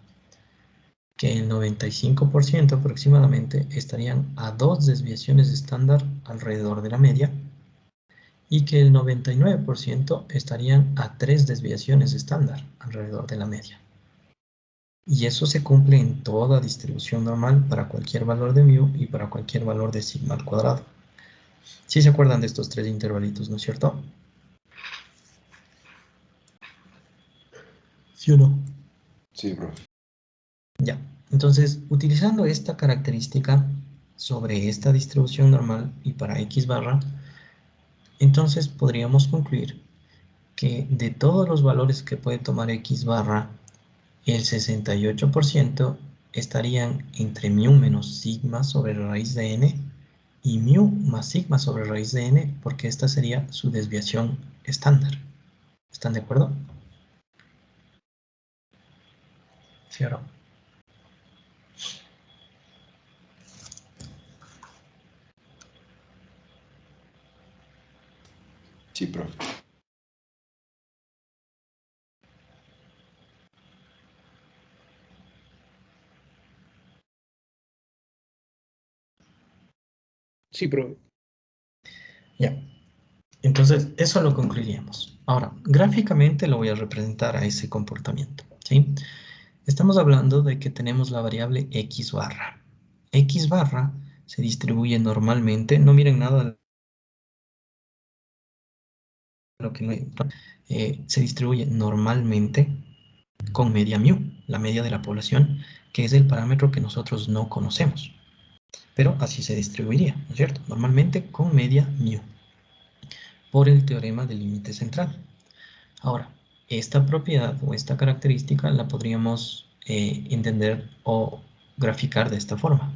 Que el 95% aproximadamente estarían a dos desviaciones estándar alrededor de la media, y que el 99% estarían a tres desviaciones estándar alrededor de la media. Y eso se cumple en toda distribución normal para cualquier valor de mu y para cualquier valor de sigma al cuadrado. ¿Sí se acuerdan de estos tres intervalitos, no es cierto? ¿Sí o no? Sí, profe. Ya, entonces, utilizando esta característica sobre esta distribución normal y para x barra, entonces podríamos concluir que de todos los valores que puede tomar x barra, el 68% estarían entre mu menos sigma sobre raíz de n y mu más sigma sobre raíz de n, porque esta sería su desviación estándar. ¿Están de acuerdo? ¿Sí o no? Sí, profe. Sí, profe. Ya. Entonces, eso lo concluiríamos. Ahora, gráficamente lo voy a representar a ese comportamiento, ¿sí? Estamos hablando de que tenemos la variable x barra. X barra se distribuye normalmente, no miren nada de lo que no se distribuye normalmente con media mu, la media de la población, que es el parámetro que nosotros no conocemos. Pero así se distribuiría, ¿no es cierto? Normalmente con media mu, por el teorema del límite central. Ahora, esta propiedad o esta característica la podríamos entender o graficar de esta forma.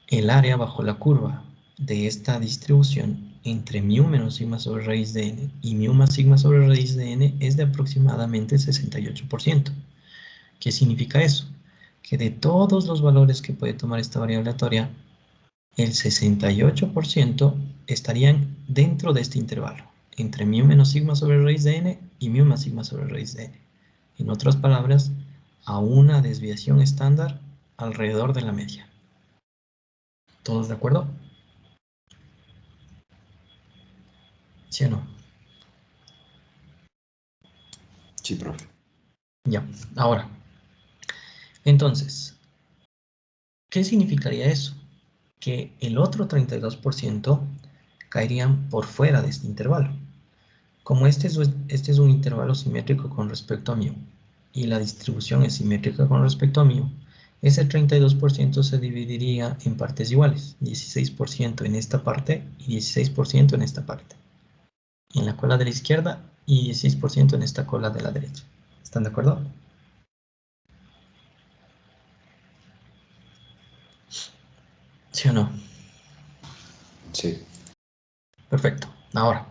El área bajo la curva de esta distribución entre mu menos sigma sobre raíz de n y mu más sigma sobre raíz de n es de aproximadamente 68%. ¿Qué significa eso? Que de todos los valores que puede tomar esta variable aleatoria, el 68% estarían dentro de este intervalo, entre mu menos sigma sobre raíz de n y mu más sigma sobre raíz de n. En otras palabras, a una desviación estándar alrededor de la media. ¿Todos de acuerdo? ¿Sí o no? Sí, profe. Ya, ahora. Entonces, ¿qué significaría eso? Que el otro 32% caerían por fuera de este intervalo. Como este es un intervalo simétrico con respecto a μ y la distribución es simétrica con respecto a μ, ese 32% se dividiría en partes iguales, 16% en esta parte y 16% en esta parte, en la cola de la izquierda y 16% en esta cola de la derecha. ¿Están de acuerdo? ¿Sí o no? Sí. Perfecto. Ahora,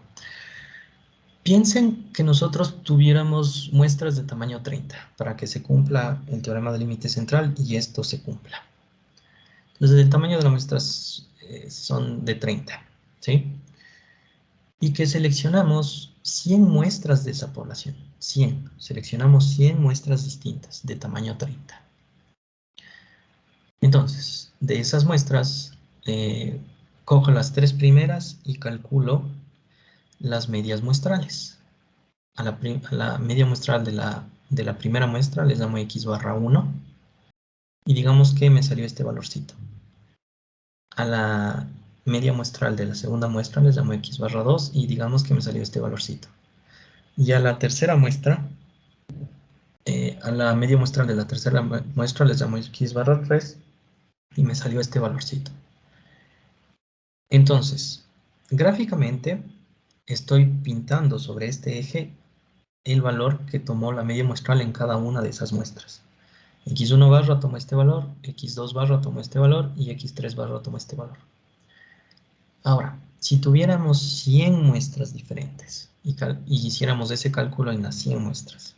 piensen que nosotros tuviéramos muestras de tamaño 30 para que se cumpla el teorema del límite central y esto se cumpla. Entonces el tamaño de las muestras son de 30, ¿sí? Y que seleccionamos 100 muestras de esa población. 100. Seleccionamos 100 muestras distintas de tamaño 30. Entonces, de esas muestras, cojo las 3 primeras y calculo las medias muestrales. A la media muestral de la primera muestra les llamo x barra 1 y digamos que me salió este valorcito. A la media muestral de la segunda muestra les llamo x barra 2 y digamos que me salió este valorcito. Y a la tercera muestra, a la media muestral de la tercera muestra les llamo x barra 3 y me salió este valorcito. Entonces, gráficamente estoy pintando sobre este eje el valor que tomó la media muestral en cada una de esas muestras. x1 barra tomó este valor, x2 barra tomó este valor y x3 barra tomó este valor. Ahora, si tuviéramos 100 muestras diferentes y hiciéramos ese cálculo en las 100 muestras,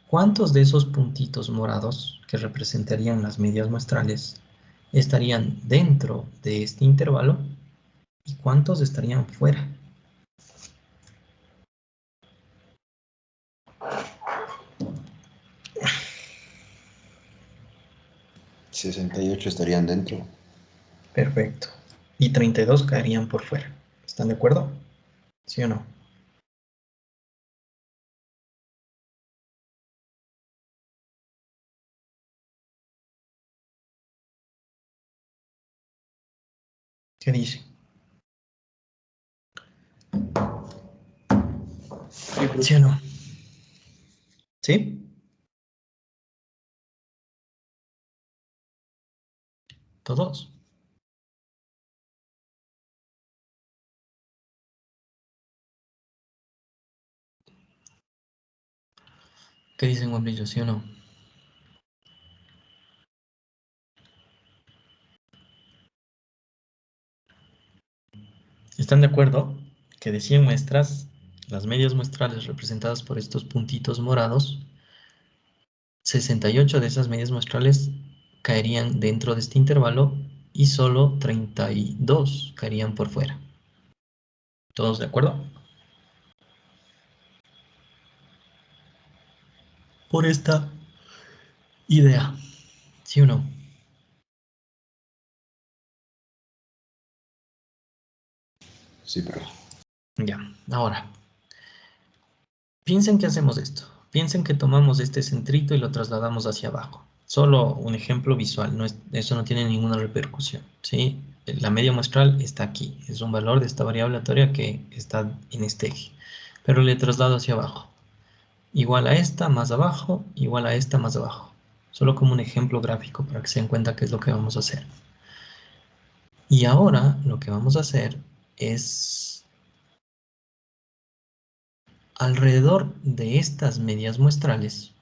¿cuántos de esos puntitos morados que representarían las medias muestrales estarían dentro de este intervalo y cuántos estarían fuera? ¿68 estarían dentro? Perfecto. Y 32 caerían por fuera. ¿Están de acuerdo? ¿Sí o no? ¿Qué dice? ¿Sí o no? ¿Sí? ¿Todos? ¿Qué dicen, Juan? ¿Sí o no? ¿Están de acuerdo que de 100 muestras, las medias muestrales representadas por estos puntitos morados, 68 de esas medias muestrales caerían dentro de este intervalo y solo 32 caerían por fuera? ¿Todos de acuerdo? Por esta idea, ¿sí o no? Sí, profe. Ya, ahora, piensen que hacemos esto. Piensen que tomamos este centrito y lo trasladamos hacia abajo. Solo un ejemplo visual, eso no tiene ninguna repercusión, ¿sí? La media muestral está aquí, es un valor de esta variable aleatoria que está en este eje, pero le traslado hacia abajo. Igual a esta más abajo, igual a esta más abajo. Solo como un ejemplo gráfico para que se den cuenta qué es lo que vamos a hacer. Y ahora lo que vamos a hacer es alrededor de estas medias muestrales,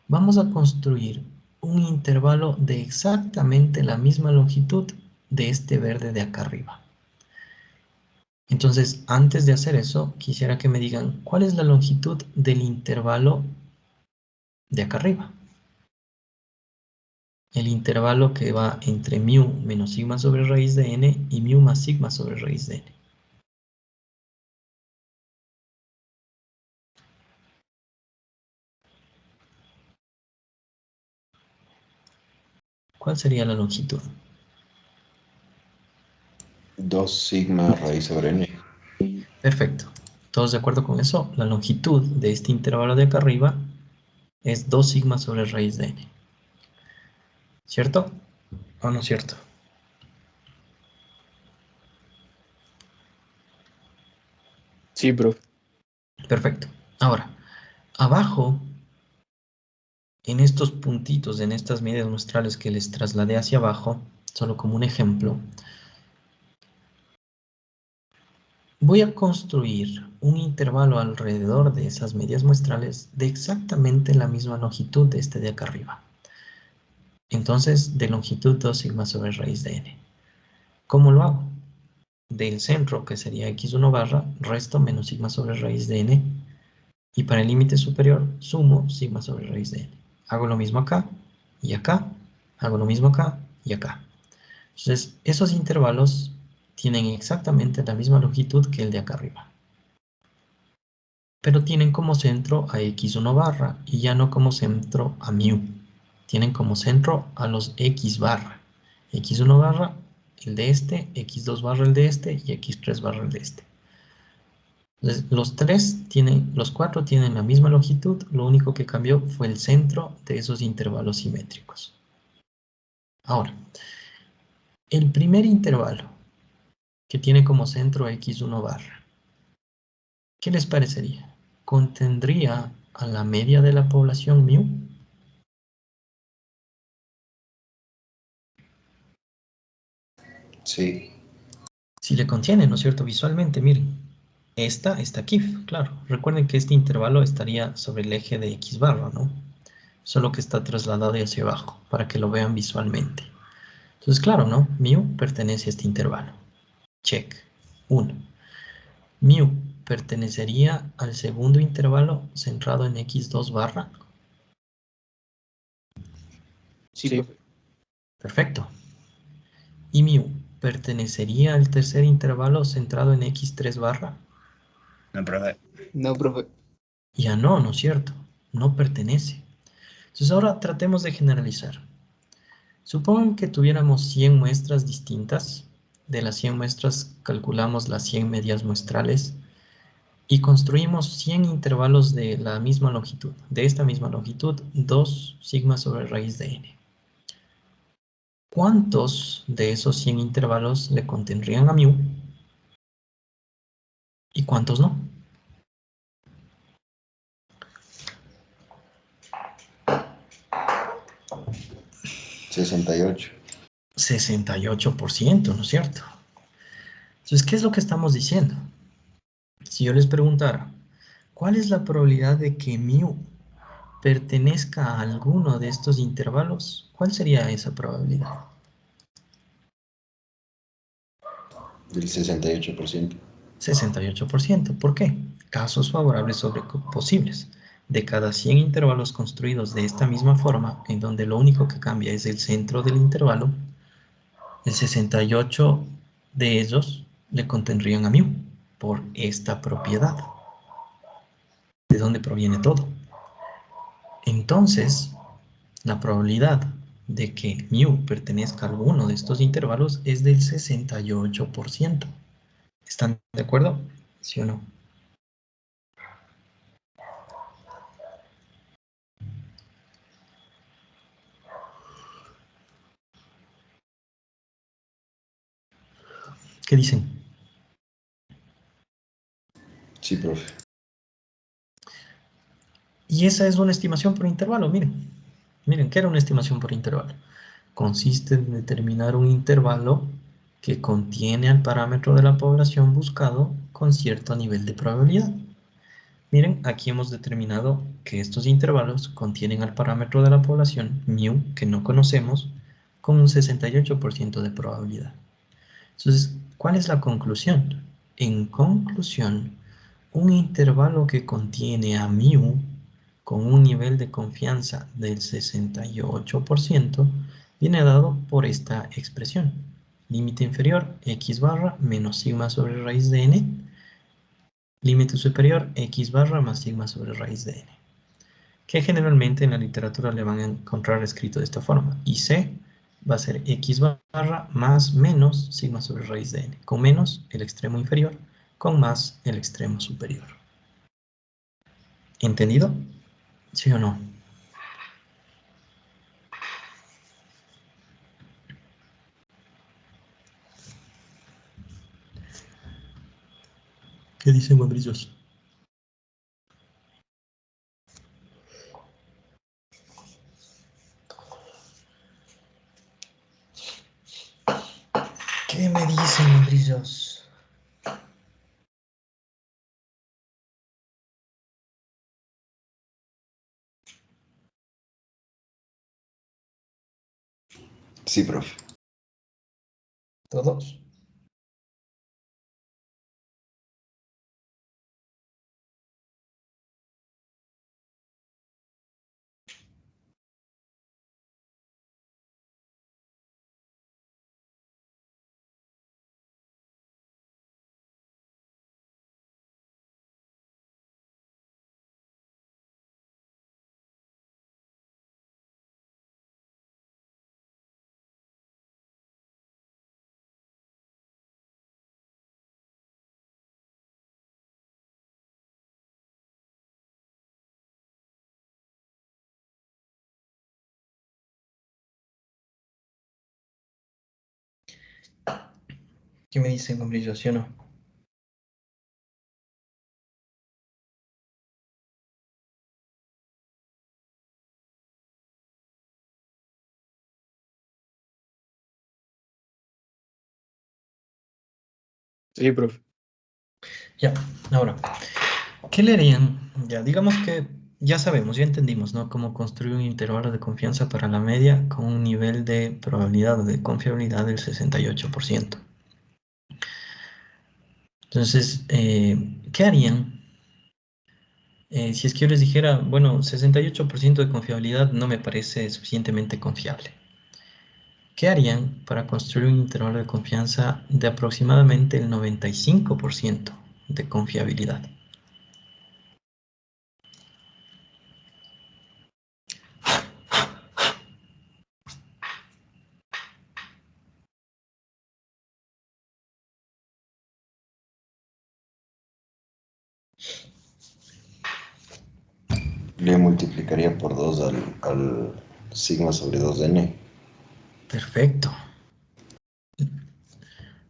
vamos a construir un intervalo de exactamente la misma longitud de este verde de acá arriba. Entonces, antes de hacer eso, quisiera que me digan cuál es la longitud del intervalo de acá arriba. El intervalo que va entre mu menos sigma sobre raíz de n y mu más sigma sobre raíz de n. ¿Cuál sería la longitud? 2 sigma raíz sobre n. Perfecto. ¿Todos de acuerdo con eso? La longitud de este intervalo de acá arriba es 2 sigma sobre raíz de n. ¿Cierto? ¿O no es cierto? Sí, profe. Perfecto. Ahora, abajo, en estos puntitos, en estas medidas muestrales que les trasladé hacia abajo, solo como un ejemplo, voy a construir un intervalo alrededor de esas medias muestrales de exactamente la misma longitud de este de acá arriba. Entonces, de longitud 2 sigma sobre raíz de n. ¿Cómo lo hago? Del centro, que sería x1 barra, resto menos sigma sobre raíz de n. Y para el límite superior, sumo sigma sobre raíz de n. Hago lo mismo acá y acá. Hago lo mismo acá y acá. Entonces, esos intervalos tienen exactamente la misma longitud que el de acá arriba. Pero tienen como centro a x1 barra y ya no como centro a mu. Tienen como centro a los x barra. x1 barra, el de este, x2 barra el de este y x3 barra el de este. Entonces, los cuatro tienen la misma longitud, lo único que cambió fue el centro de esos intervalos simétricos. Ahora, el primer intervalo que tiene como centro x1 barra, ¿qué les parecería? ¿Contendría a la media de la población mu? Sí. Si le contiene, ¿no es cierto? Visualmente, miren. Esta está aquí, claro. Recuerden que este intervalo estaría sobre el eje de x barra, ¿no? Solo que está trasladado hacia abajo, para que lo vean visualmente. Entonces, claro, ¿no? Mu pertenece a este intervalo. Check. 1. Mu pertenecería al segundo intervalo centrado en x2 barra. Sí, profe. Perfecto. Y mu pertenecería al tercer intervalo centrado en x3 barra. No, profe. No, profe. Ya no, ¿no es cierto? No pertenece. Entonces ahora tratemos de generalizar. Supongan que tuviéramos 100 muestras distintas. De las 100 muestras calculamos las 100 medias muestrales y construimos 100 intervalos de la misma longitud. De esta misma longitud, 2 sigma sobre raíz de n. ¿Cuántos de esos 100 intervalos le contendrían a mu? ¿Y cuántos no? ¿68? 68%, ¿no es cierto? Entonces, ¿qué es lo que estamos diciendo? Si yo les preguntara, ¿cuál es la probabilidad de que mu pertenezca a alguno de estos intervalos? ¿Cuál sería esa probabilidad? Del 68%. 68%. ¿Por qué? Casos favorables sobre posibles. De cada 100 intervalos construidos de esta misma forma, en donde lo único que cambia es el centro del intervalo, el 68 de ellos le contendrían a mu por esta propiedad. ¿De dónde proviene todo? Entonces, la probabilidad de que mu pertenezca a alguno de estos intervalos es del 68%. ¿Están de acuerdo? ¿Sí o no? ¿Qué dicen? Sí, profe. Y esa es una estimación por intervalo, miren. Miren, ¿qué era una estimación por intervalo? Consiste en determinar un intervalo que contiene al parámetro de la población buscado con cierto nivel de probabilidad. Miren, aquí hemos determinado que estos intervalos contienen al parámetro de la población, mu, que no conocemos, con un 68% de probabilidad. Entonces, ¿cuál es la conclusión? En conclusión, un intervalo que contiene a mu con un nivel de confianza del 68% viene dado por esta expresión. Límite inferior, x barra menos sigma sobre raíz de n. Límite superior, x barra más sigma sobre raíz de n. Que generalmente en la literatura le van a encontrar escrito de esta forma. Y c va a ser x barra más menos sigma sobre raíz de n. Con menos el extremo inferior con más el extremo superior. ¿Entendido? ¿Sí o no? ¿Qué dicen, membrillos? ¿Qué me dicen, membrillos? Sí, profe. ¿Todos? ¿Qué me dicen, membrillos? ¿Sí o no? Sí, profe. Ya, ahora, ¿qué le harían? Ya, digamos que ya sabemos, ya entendimos, ¿no? Cómo construir un intervalo de confianza para la media con un nivel de probabilidad o de confiabilidad del 68%. Entonces, ¿qué harían? Si es que yo les dijera, bueno, 68% de confiabilidad no me parece suficientemente confiable. ¿Qué harían para construir un intervalo de confianza de aproximadamente el 95% de confiabilidad? Le multiplicaría por 2 al sigma sobre 2n. Perfecto.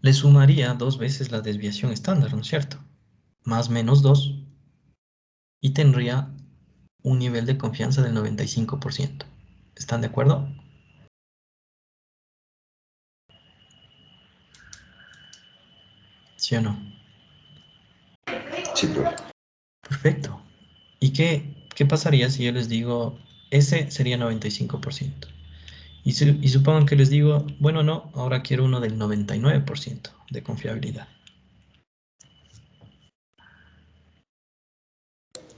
Le sumaría 2 veces la desviación estándar, ¿no es cierto? Más menos 2 y tendría un nivel de confianza del 95%. ¿Están de acuerdo? ¿Sí o no? Sí, profe. Perfecto. ¿Y qué pasaría si yo les digo, ese sería 95%? Y supongan que les digo, bueno, no, ahora quiero uno del 99% de confiabilidad.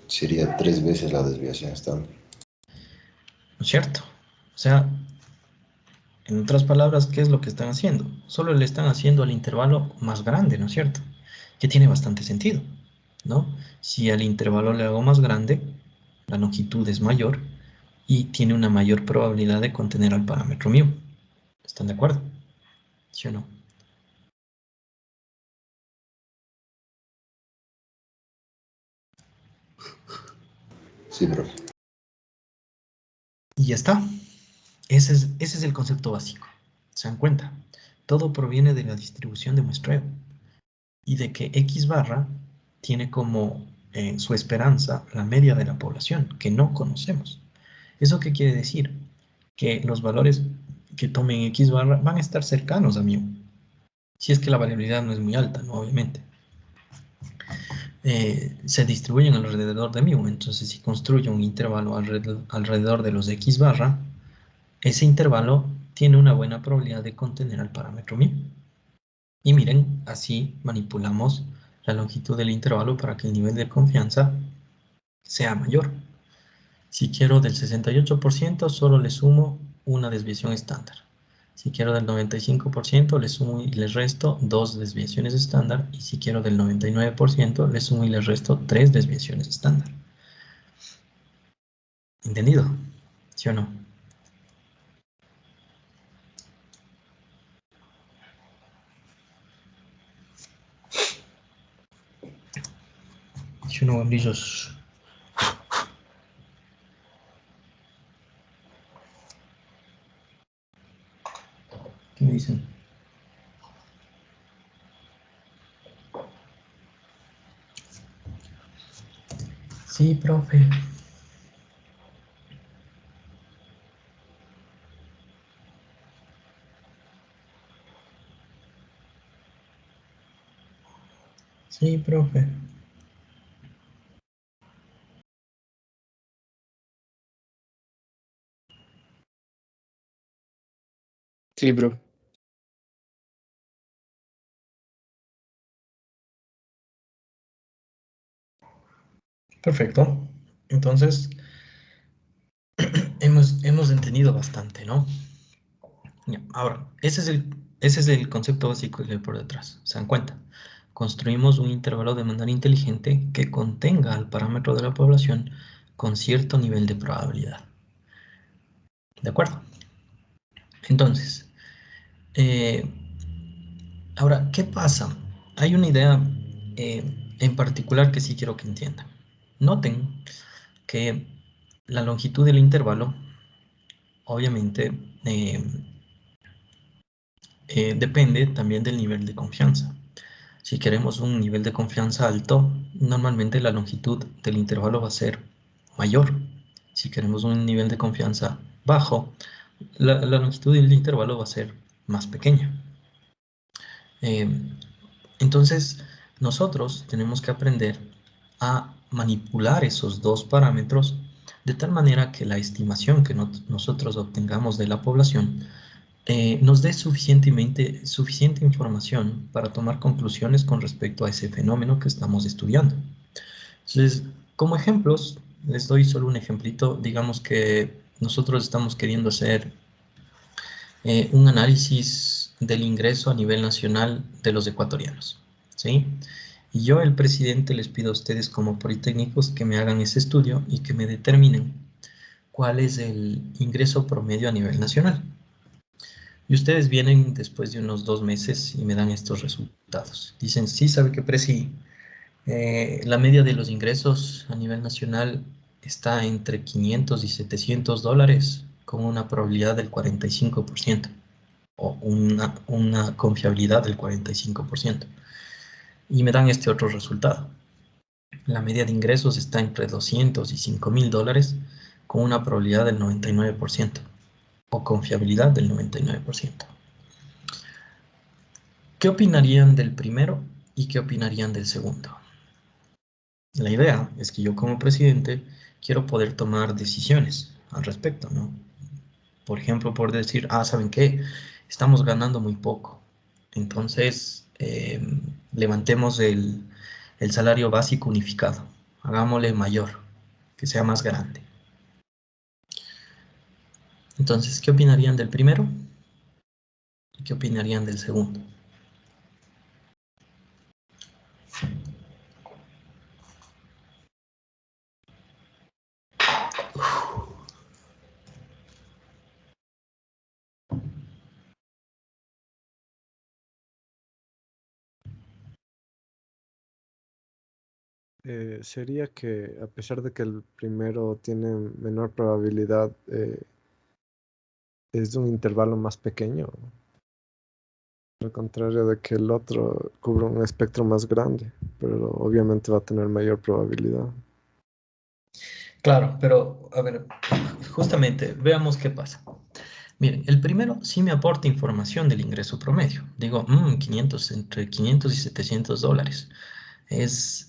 Sería 3 veces la desviación estándar. ¿No es cierto? O sea, en otras palabras, ¿qué es lo que están haciendo? Solo le están haciendo al intervalo más grande, ¿no es cierto? Que tiene bastante sentido, ¿no? Si al intervalo le hago más grande, la longitud es mayor y tiene una mayor probabilidad de contener al parámetro μ. ¿Están de acuerdo? ¿Sí o no? Sí, profe. Y ya está. Ese es el concepto básico. ¿Se dan cuenta? Todo proviene de la distribución de muestreo y de que X barra tiene como su esperanza la media de la población, que no conocemos. ¿Eso qué quiere decir? Que los valores que tomen X barra van a estar cercanos a μ, si es que la variabilidad no es muy alta, ¿no? Obviamente. Se distribuyen alrededor de μ, entonces si construyo un intervalo alrededor de los X barra, ese intervalo tiene una buena probabilidad de contener al parámetro μ. Y miren, así manipulamos la longitud del intervalo para que el nivel de confianza sea mayor. Si quiero del 68%, solo le sumo una desviación estándar. Si quiero del 95%, le sumo y le resto 2 desviaciones estándar. Y si quiero del 99%, le sumo y le resto 3 desviaciones estándar. ¿Entendido? ¿Sí o no? ¿Sí o no, brillos? ¿Qué me dicen? Sí, profe. Sí, profe. Sí, profe. Perfecto. Entonces, hemos entendido bastante, ¿no? Ya, ahora, ese es el concepto básico que hay por detrás. ¿Se dan cuenta? Construimos un intervalo de manera inteligente que contenga al parámetro de la población con cierto nivel de probabilidad. ¿De acuerdo? Entonces, eh, ahora, ¿qué pasa? Hay una idea en particular que sí quiero que entiendan. Noten que la longitud del intervalo, obviamente, depende también del nivel de confianza. Si queremos un nivel de confianza alto, normalmente la longitud del intervalo va a ser mayor. Si queremos un nivel de confianza bajo, la longitud del intervalo va a ser más pequeña. Entonces, nosotros tenemos que aprender a manipular esos dos parámetros de tal manera que la estimación que nosotros obtengamos de la población nos dé suficiente información para tomar conclusiones con respecto a ese fenómeno que estamos estudiando. Entonces, como ejemplos, les doy solo un ejemplito. Digamos que nosotros estamos queriendo hacer un análisis del ingreso a nivel nacional de los ecuatorianos, ¿sí? Y yo, el presidente, les pido a ustedes como politécnicos que me hagan ese estudio y que me determinen cuál es el ingreso promedio a nivel nacional. Y ustedes vienen después de unos 2 meses y me dan estos resultados. Dicen, sí, ¿sabe qué, presi? La media de los ingresos a nivel nacional está entre 500 y 700 dólares con una probabilidad del 45% o una confiabilidad del 45%. Y me dan este otro resultado. La media de ingresos está entre 200 y 5.000 dólares con una probabilidad del 99% o confiabilidad del 99%. ¿Qué opinarían del primero y qué opinarían del segundo? La idea es que yo como presidente quiero poder tomar decisiones al respecto, ¿no? Por ejemplo, por decir, ¿saben qué? Estamos ganando muy poco. Entonces, levantemos el salario básico unificado. Hagámosle mayor, que sea más grande. Entonces, ¿qué opinarían del primero? ¿Y qué opinarían del segundo? Sería que a pesar de que el primero tiene menor probabilidad, es de un intervalo más pequeño, al contrario de que el otro cubre un espectro más grande, pero obviamente va a tener mayor probabilidad. Claro, pero a ver, justamente veamos qué pasa. Miren, el primero sí me aporta información del ingreso promedio. Digo, 500, entre 500 y 700 dólares. Es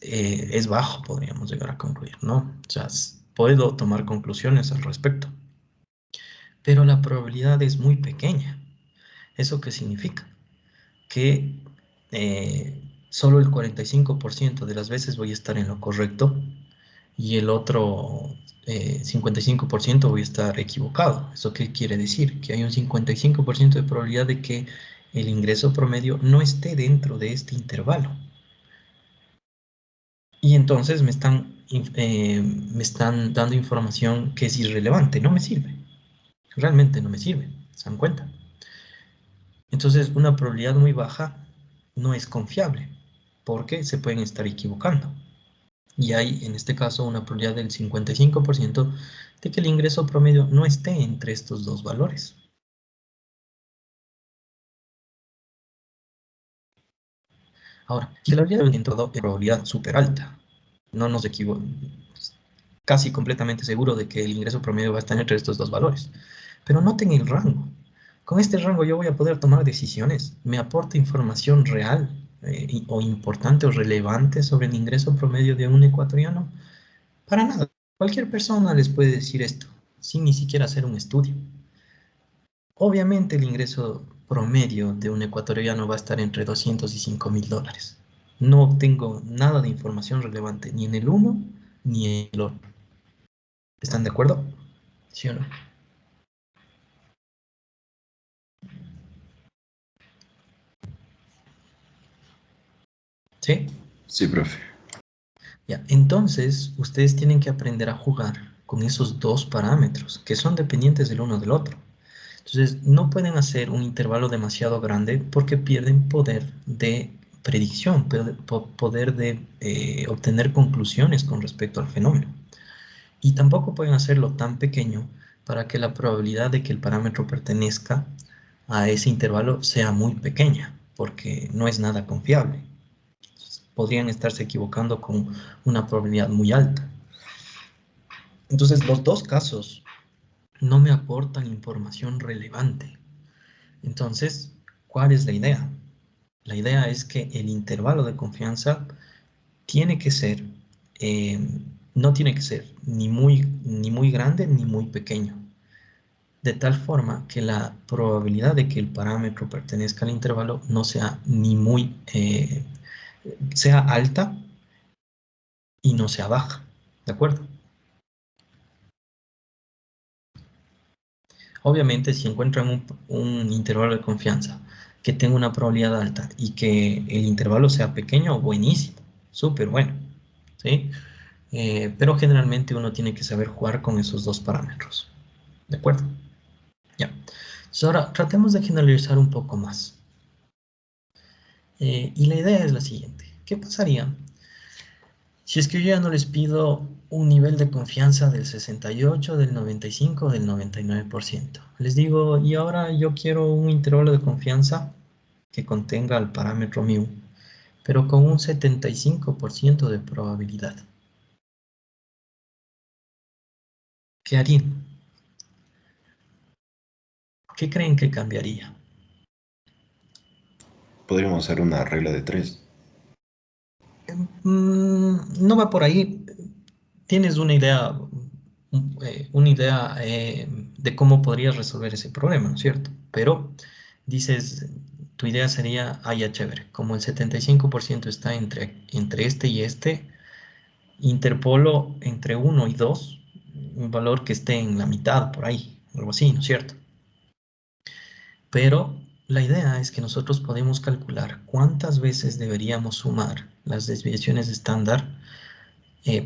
bajo, podríamos llegar a concluir, ¿no? O sea, puedo tomar conclusiones al respecto. Pero la probabilidad es muy pequeña. ¿Eso qué significa? Que solo el 45% de las veces voy a estar en lo correcto y el otro 55% voy a estar equivocado. ¿Eso qué quiere decir? Que hay un 55% de probabilidad de que el ingreso promedio no esté dentro de este intervalo. Y entonces me están dando información que es irrelevante, no me sirve. Realmente no me sirve, ¿se dan cuenta? Entonces una probabilidad muy baja no es confiable, porque se pueden estar equivocando. Y hay, en este caso, una probabilidad del 55% de que el ingreso promedio no esté entre estos dos valores. Ahora, si la probabilidad de entrada es probabilidad súper alta, no nos equivocamos, casi completamente seguro de que el ingreso promedio va a estar entre estos dos valores. Pero noten el rango. Con este rango yo voy a poder tomar decisiones. ¿Me aporta información real o importante o relevante sobre el ingreso promedio de un ecuatoriano? Para nada. Cualquier persona les puede decir esto, sin ni siquiera hacer un estudio. Obviamente el ingreso promedio de un ecuatoriano va a estar entre 200 y 5.000 dólares. No tengo nada de información relevante, ni en el uno ni en el otro. ¿Están de acuerdo? ¿Sí o no? ¿Sí? Sí, profe. Ya, entonces, ustedes tienen que aprender a jugar con esos dos parámetros, que son dependientes del uno del otro. Entonces, no pueden hacer un intervalo demasiado grande porque pierden poder de predicción, poder de obtener conclusiones con respecto al fenómeno. Y tampoco pueden hacerlo tan pequeño para que la probabilidad de que el parámetro pertenezca a ese intervalo sea muy pequeña, porque no es nada confiable. Podrían estarse equivocando con una probabilidad muy alta. Entonces, los dos casos no me aportan información relevante. Entonces, ¿cuál es la idea? La idea es que el intervalo de confianza tiene que ser, no tiene que ser ni muy grande ni muy pequeño. De tal forma que la probabilidad de que el parámetro pertenezca al intervalo no sea ni muy, sea alta y no sea baja. ¿De acuerdo? Obviamente, si encuentran un intervalo de confianza que tenga una probabilidad alta y que el intervalo sea pequeño, buenísimo, súper bueno, ¿sí? Pero generalmente uno tiene que saber jugar con esos dos parámetros, ¿de acuerdo? Ya. Entonces ahora tratemos de generalizar un poco más. Y la idea es la siguiente. ¿Qué pasaría si es que yo ya no les pido un nivel de confianza del 68, del 95, del 99%? Les digo, y ahora yo quiero un intervalo de confianza que contenga el parámetro mu, pero con un 75% de probabilidad. ¿Qué harían? ¿Qué creen que cambiaría? Podríamos hacer una regla de 3. No va por ahí. Tienes una idea de cómo podrías resolver ese problema, ¿no es cierto? Pero dices, tu idea sería, ah, ya chévere, como el 75% está entre este y este, interpolo entre 1 y 2, un valor que esté en la mitad, por ahí, algo así, ¿no es cierto? Pero la idea es que nosotros podemos calcular cuántas veces deberíamos sumar las desviaciones estándar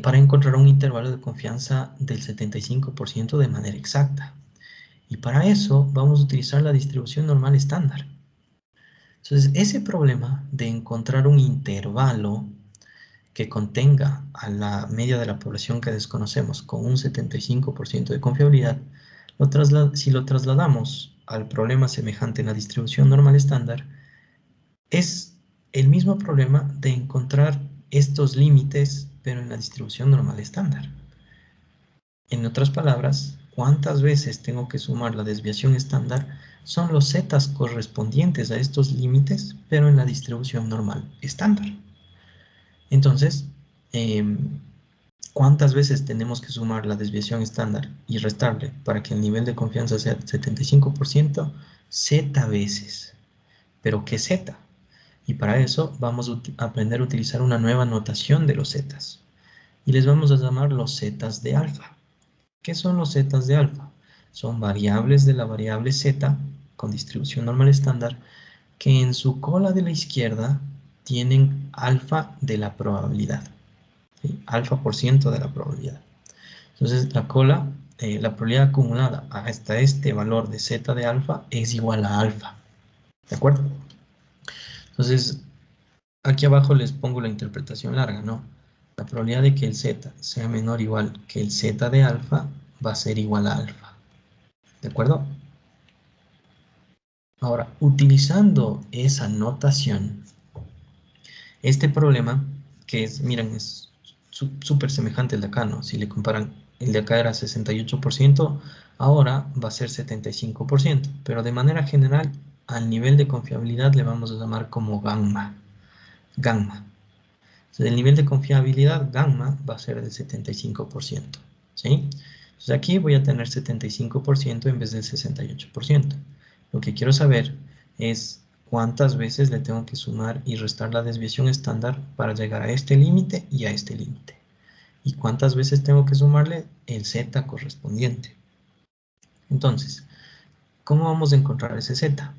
para encontrar un intervalo de confianza del 75% de manera exacta. Y para eso vamos a utilizar la distribución normal estándar. Entonces, ese problema de encontrar un intervalo que contenga a la media de la población que desconocemos con un 75% de confiabilidad, si lo trasladamos al problema semejante en la distribución normal estándar, es el mismo problema de encontrar estos límites, pero en la distribución normal estándar. En otras palabras, ¿cuántas veces tengo que sumar la desviación estándar? Son los zetas correspondientes a estos límites, pero en la distribución normal estándar. Entonces, ¿cuántas veces tenemos que sumar la desviación estándar y restarle para que el nivel de confianza sea 75%? Z veces. ¿Pero qué Z? Y para eso vamos a aprender a utilizar una nueva notación de los zetas. Y les vamos a llamar los zetas de alfa. ¿Qué son los zetas de alfa? Son variables de la variable z con distribución normal estándar que en su cola de la izquierda tienen alfa de la probabilidad. ¿Sí? Alfa por ciento de la probabilidad. Entonces la cola, la probabilidad acumulada hasta este valor de z de alfa es igual a alfa. ¿De acuerdo? Entonces aquí abajo les pongo la interpretación larga, ¿no? la probabilidad de que el z sea menor o igual que el z de alfa va a ser igual a alfa. ¿De acuerdo? Ahora, utilizando esa notación, este problema, que es, miren, es súper semejante al de acá, ¿no? Si le comparan, el de acá era 68%, ahora va a ser 75%, pero de manera general, al nivel de confiabilidad le vamos a llamar como gamma. Gamma. Entonces, el nivel de confiabilidad gamma va a ser del 75%, ¿sí? Entonces aquí voy a tener 75% en vez del 68%. Lo que quiero saber es cuántas veces le tengo que sumar y restar la desviación estándar para llegar a este límite y a este límite. Y cuántas veces tengo que sumarle el z correspondiente. Entonces, ¿cómo vamos a encontrar ese z?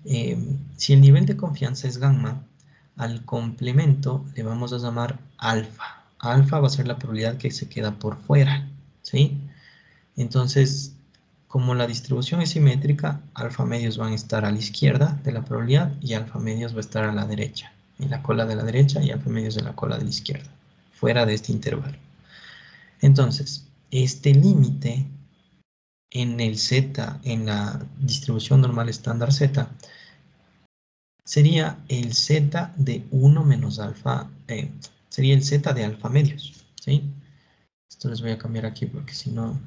Si el nivel de confianza es gamma, al complemento le vamos a llamar alfa. Alfa va a ser la probabilidad que se queda por fuera, ¿sí? Entonces, como la distribución es simétrica, alfa medios van a estar a la izquierda de la probabilidad y alfa medios va a estar a la derecha, en la cola de la derecha y alfa medios en la cola de la izquierda, fuera de este intervalo. Entonces, este límite en el z, en la distribución normal estándar z, sería el z de 1 menos alfa, sería el z de alfa medios, ¿sí? Esto les voy a cambiar aquí porque si no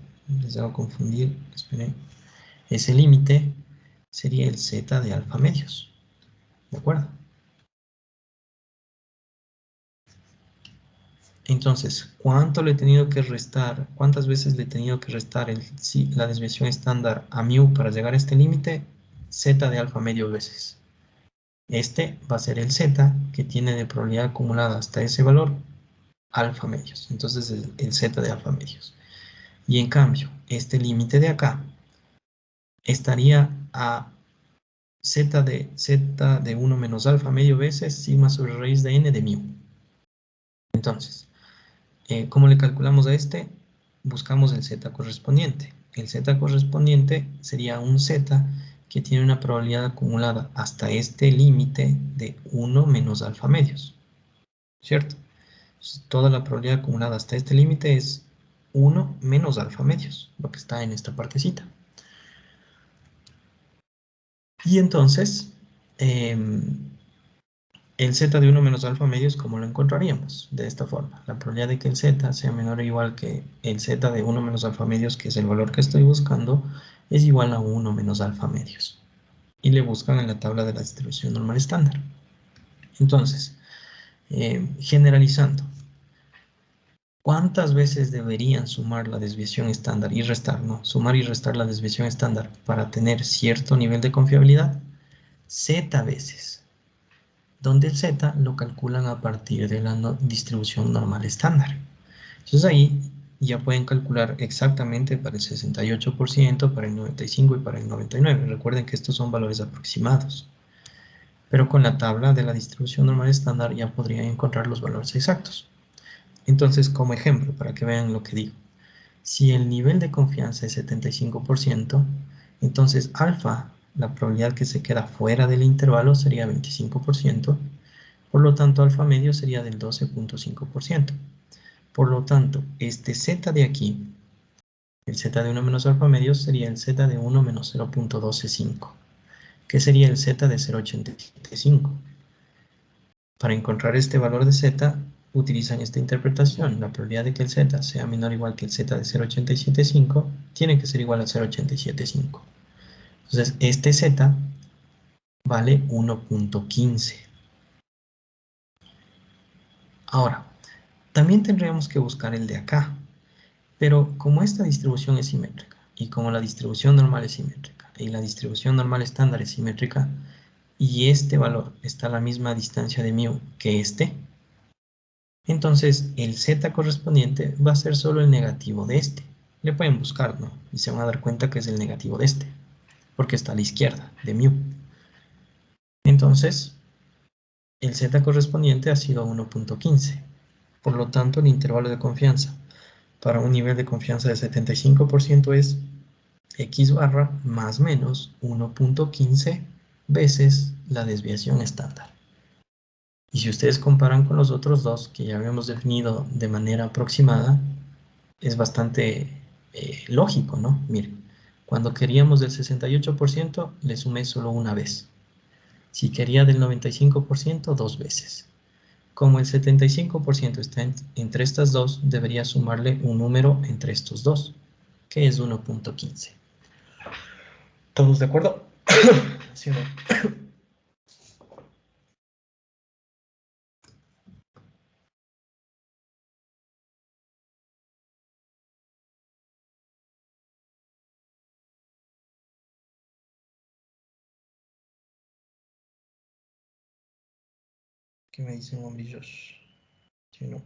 les hago confundir. Esperen. Ese límite sería el z de alfa medios, ¿de acuerdo? Entonces, ¿cuánto le he tenido que restar? ¿Cuántas veces le he tenido que restar la desviación estándar a mu para llegar a este límite? Z de alfa medio veces. Este va a ser el z que tiene de probabilidad acumulada hasta ese valor alfa medios. Entonces el z de alfa medios. Y en cambio, este límite de acá estaría a z de 1 menos alfa medio veces sigma sobre raíz de n de mu. Entonces, ¿cómo le calculamos a este? Buscamos el z correspondiente. El z correspondiente sería un z que tiene una probabilidad acumulada hasta este límite de 1 menos alfa medios, ¿cierto? Entonces, toda la probabilidad acumulada hasta este límite es 1 menos alfa medios, lo que está en esta partecita. Y entonces, el z de 1 menos alfa medios, ¿cómo lo encontraríamos? De esta forma. La probabilidad de que el z sea menor o igual que el z de 1 menos alfa medios, que es el valor que estoy buscando, es igual a 1 menos alfa medios. Y le buscan en la tabla de la distribución normal estándar. Entonces, generalizando, ¿cuántas veces deberían sumar la desviación estándar y restar? No, sumar y restar la desviación estándar para tener cierto nivel de confiabilidad. Z veces, donde el z lo calculan a partir de la distribución normal estándar. Entonces ahí ya pueden calcular exactamente para el 68%, para el 95% y para el 99%. Recuerden que estos son valores aproximados. Pero con la tabla de la distribución normal estándar ya podrían encontrar los valores exactos. Entonces, como ejemplo, para que vean lo que digo, si el nivel de confianza es 75%, entonces alfa, la probabilidad que se queda fuera del intervalo sería 25%, por lo tanto alfa medio sería del 12.5%. Por lo tanto, este z de aquí, el z de 1 menos alfa medio, sería el z de 1 menos 0.125, que sería el z de 0.875. Para encontrar este valor de z, utilizan esta interpretación. La probabilidad de que el z sea menor o igual que el z de 0.875 tiene que ser igual a 0.875. Entonces, este z vale 1.15. Ahora, también tendríamos que buscar el de acá. Pero como esta distribución es simétrica, y como la distribución normal es simétrica, y la distribución normal estándar es simétrica, y este valor está a la misma distancia de mu que este, entonces el z correspondiente va a ser solo el negativo de este. Le pueden buscar, ¿no? Y se van a dar cuenta que es el negativo de este, porque está a la izquierda de mu. Entonces, el z correspondiente ha sido 1.15. Por lo tanto, el intervalo de confianza para un nivel de confianza de 75% es x barra más menos 1.15 veces la desviación estándar. Y si ustedes comparan con los otros dos que ya habíamos definido de manera aproximada, es bastante lógico, ¿no? Miren, cuando queríamos del 68%, le sumé solo una vez. Si quería del 95%, dos veces. Como el 75% está entre estas dos, debería sumarle un número entre estos dos, que es 1.15. ¿Todos de acuerdo? ¿Sí o no? ¿Qué me dicen, hombrillos? ¿Sí o no?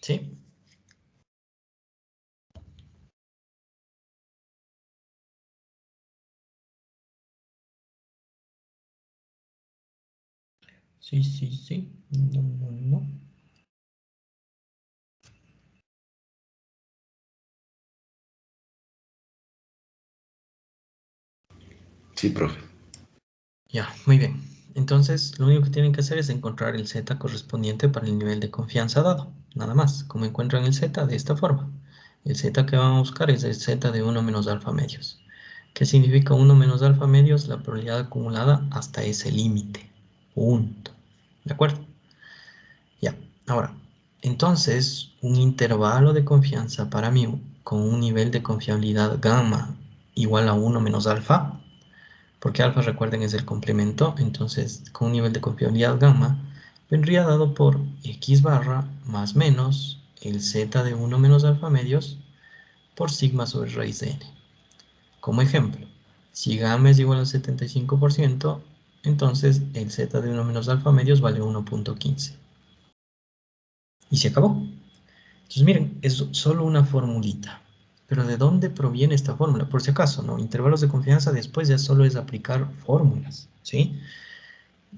¿Sí? Sí, sí, sí. No, no, no. Sí, profe. Ya, muy bien. Entonces, lo único que tienen que hacer es encontrar el z correspondiente para el nivel de confianza dado. Nada más. Como encuentran el z de esta forma. El z que van a buscar es el z de 1 menos alfa medios. ¿Qué significa 1 menos alfa medios? La probabilidad acumulada hasta ese límite. Punto. ¿De acuerdo? Ya. Ahora, entonces, un intervalo de confianza para μ con un nivel de confiabilidad gamma igual a 1 menos alfa, porque alfa, recuerden, es el complemento, entonces con un nivel de confiabilidad gamma vendría dado por x barra más menos el z de 1 menos alfa medios por sigma sobre raíz de n. Como ejemplo, si gamma es igual al 75%, entonces el z de 1 menos alfa medios vale 1.15. Y se acabó. Entonces miren, es solo una formulita. Pero ¿de dónde proviene esta fórmula? Por si acaso, ¿no? Intervalos de confianza después ya solo es aplicar fórmulas, ¿sí?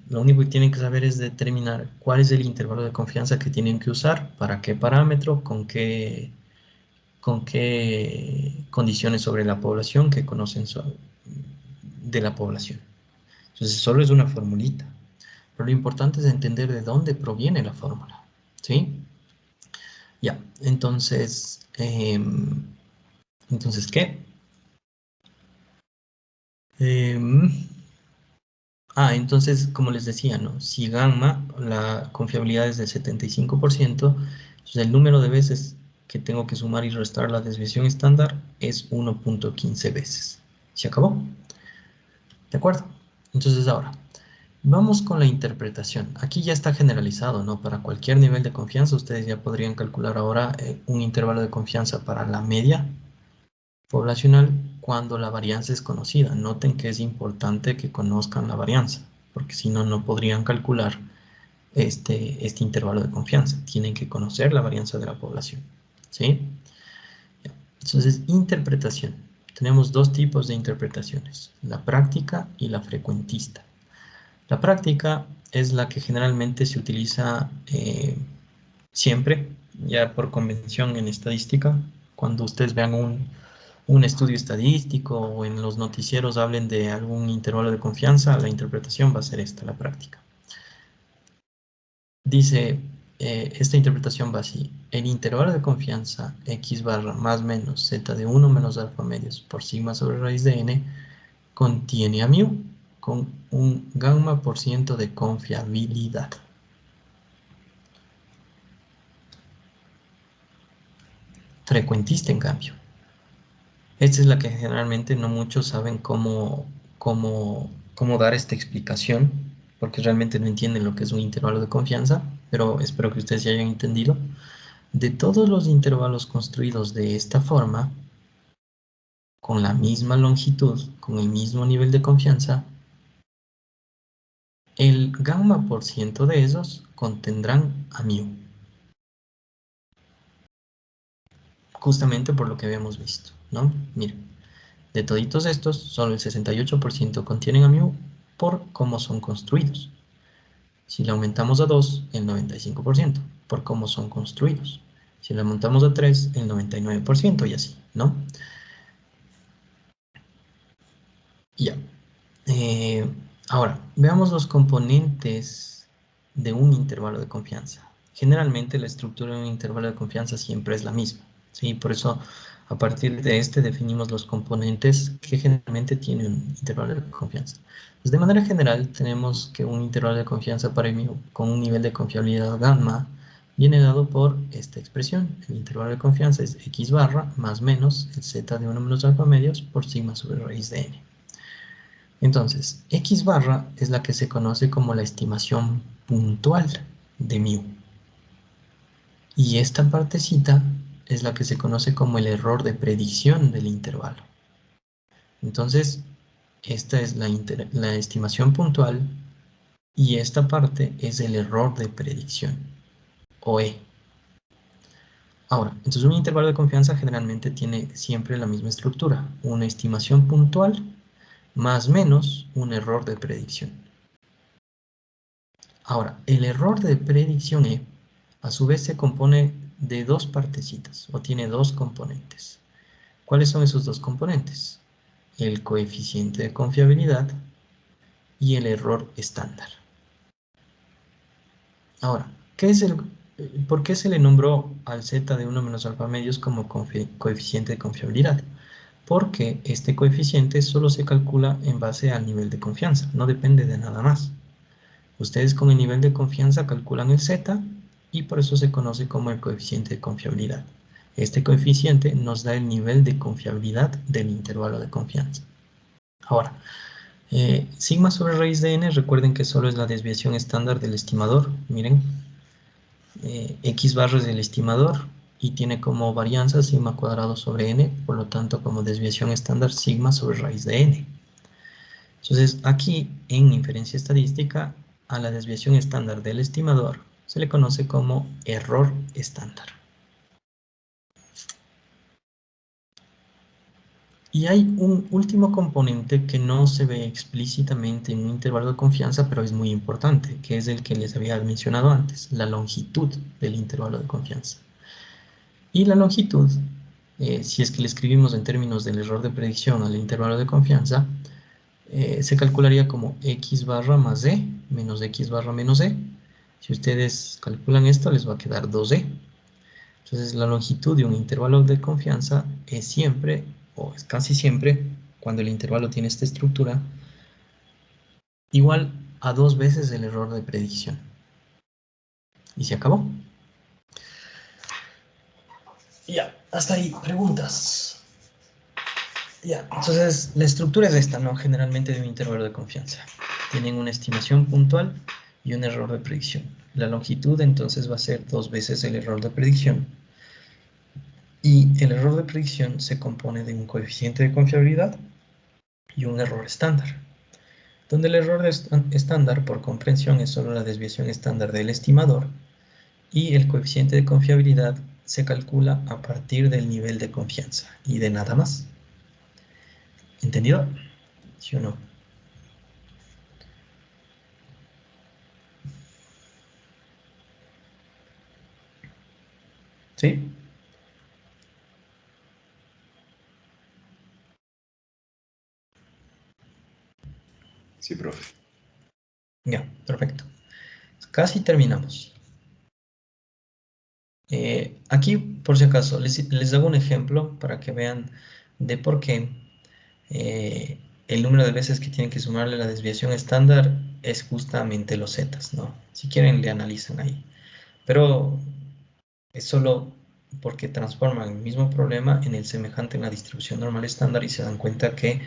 Lo único que tienen que saber es determinar cuál es el intervalo de confianza que tienen que usar, para qué parámetro, con qué condiciones sobre la población que conocen de la población. Entonces solo es una formulita. Pero lo importante es entender de dónde proviene la fórmula, ¿sí? Ya, entonces, ¿qué? Entonces, como les decía, ¿no? Si gamma, la confiabilidad es del 75%, entonces el número de veces que tengo que sumar y restar la desviación estándar es 1.15 veces. ¿Se acabó? ¿De acuerdo? Entonces ahora, vamos con la interpretación. Aquí ya está generalizado, ¿no? Para cualquier nivel de confianza, ustedes ya podrían calcular ahora un intervalo de confianza para la media poblacional cuando la varianza es conocida. Noten que es importante que conozcan la varianza, porque si no, no podrían calcular este intervalo de confianza. Tienen que conocer la varianza de la población, ¿sí? Entonces, interpretación. Tenemos dos tipos de interpretaciones, la práctica y la frecuentista. La práctica es la que generalmente se utiliza siempre, ya por convención en estadística. Cuando ustedes vean un estudio estadístico o en los noticieros hablen de algún intervalo de confianza, la interpretación va a ser esta, la práctica. Dice, esta interpretación va así: el intervalo de confianza x barra más menos z de 1 menos alfa medios por sigma sobre raíz de n contiene a μ con un gamma por ciento de confiabilidad. Frecuentista, en cambio. Esta es la que generalmente no muchos saben cómo dar esta explicación, porque realmente no entienden lo que es un intervalo de confianza, pero espero que ustedes ya hayan entendido. De todos los intervalos construidos de esta forma, con la misma longitud, con el mismo nivel de confianza, el gamma por ciento de esos contendrán a μ. Justamente por lo que habíamos visto, ¿no? Miren, de toditos estos, solo el 68% contienen a μ por cómo son construidos. Si le aumentamos a 2, el 95%, por cómo son construidos. Si le aumentamos a 3, el 99% y así, ¿no? Ya. Ahora, veamos los componentes de un intervalo de confianza. Generalmente la estructura de un intervalo de confianza siempre es la misma, ¿sí? Por eso, a partir de este definimos los componentes que generalmente tiene un intervalo de confianza. Pues de manera general, tenemos que un intervalo de confianza para mí con un nivel de confiabilidad gamma viene dado por esta expresión. El intervalo de confianza es x barra más menos el z de 1 menos alfa medios por sigma sobre raíz de n. Entonces, x barra es la que se conoce como la estimación puntual de mu. Y esta partecita es la que se conoce como el error de predicción del intervalo. Entonces, esta es la estimación puntual y esta parte es el error de predicción, o E. Ahora, entonces un intervalo de confianza generalmente tiene siempre la misma estructura, una estimación puntual más menos un error de predicción. Ahora, el error de predicción E, a su vez se compone de dos partecitas, o tiene dos componentes. ¿Cuáles son esos dos componentes? El coeficiente de confiabilidad y el error estándar. Ahora, ¿por qué se le nombró al z de 1 menos alfa medios como coeficiente de confiabilidad? Porque este coeficiente solo se calcula en base al nivel de confianza, no depende de nada más. Ustedes con el nivel de confianza calculan el z y por eso se conoce como el coeficiente de confiabilidad. Este coeficiente nos da el nivel de confiabilidad del intervalo de confianza. Ahora, sigma sobre raíz de n, recuerden que solo es la desviación estándar del estimador. Miren, x barra es el estimador y tiene como varianza sigma cuadrado sobre n, por lo tanto como desviación estándar sigma sobre raíz de n. Entonces aquí en inferencia estadística a la desviación estándar del estimador se le conoce como error estándar. Y hay un último componente que no se ve explícitamente en un intervalo de confianza, pero es muy importante, que es el que les había mencionado antes, la longitud del intervalo de confianza. Y la longitud, si es que le escribimos en términos del error de predicción al intervalo de confianza, se calcularía como x barra más e menos x barra menos e. Si ustedes calculan esto, les va a quedar 2e. Entonces, la longitud de un intervalo de confianza es siempre, o es casi siempre, cuando el intervalo tiene esta estructura, igual a 2 veces el error de predicción. Y se acabó. Ya, hasta ahí, preguntas. Ya, entonces la estructura es esta, ¿no? Generalmente de un intervalo de confianza. Tienen una estimación puntual y un error de predicción. La longitud entonces va a ser 2 veces el error de predicción. Y el error de predicción se compone de un coeficiente de confiabilidad y un error estándar. Donde el error estándar, por comprensión, es solo la desviación estándar del estimador y el coeficiente de confiabilidad se calcula a partir del nivel de confianza y de nada más. ¿Entendido? ¿Sí o no? ¿Sí? Sí, profe. Ya, perfecto. Casi terminamos. Aquí, por si acaso, les hago un ejemplo para que vean de por qué el número de veces que tienen que sumarle la desviación estándar es justamente los zetas, ¿no? Si quieren, le analizan ahí. Pero es solo porque transforman el mismo problema en el semejante en la distribución normal estándar y se dan cuenta que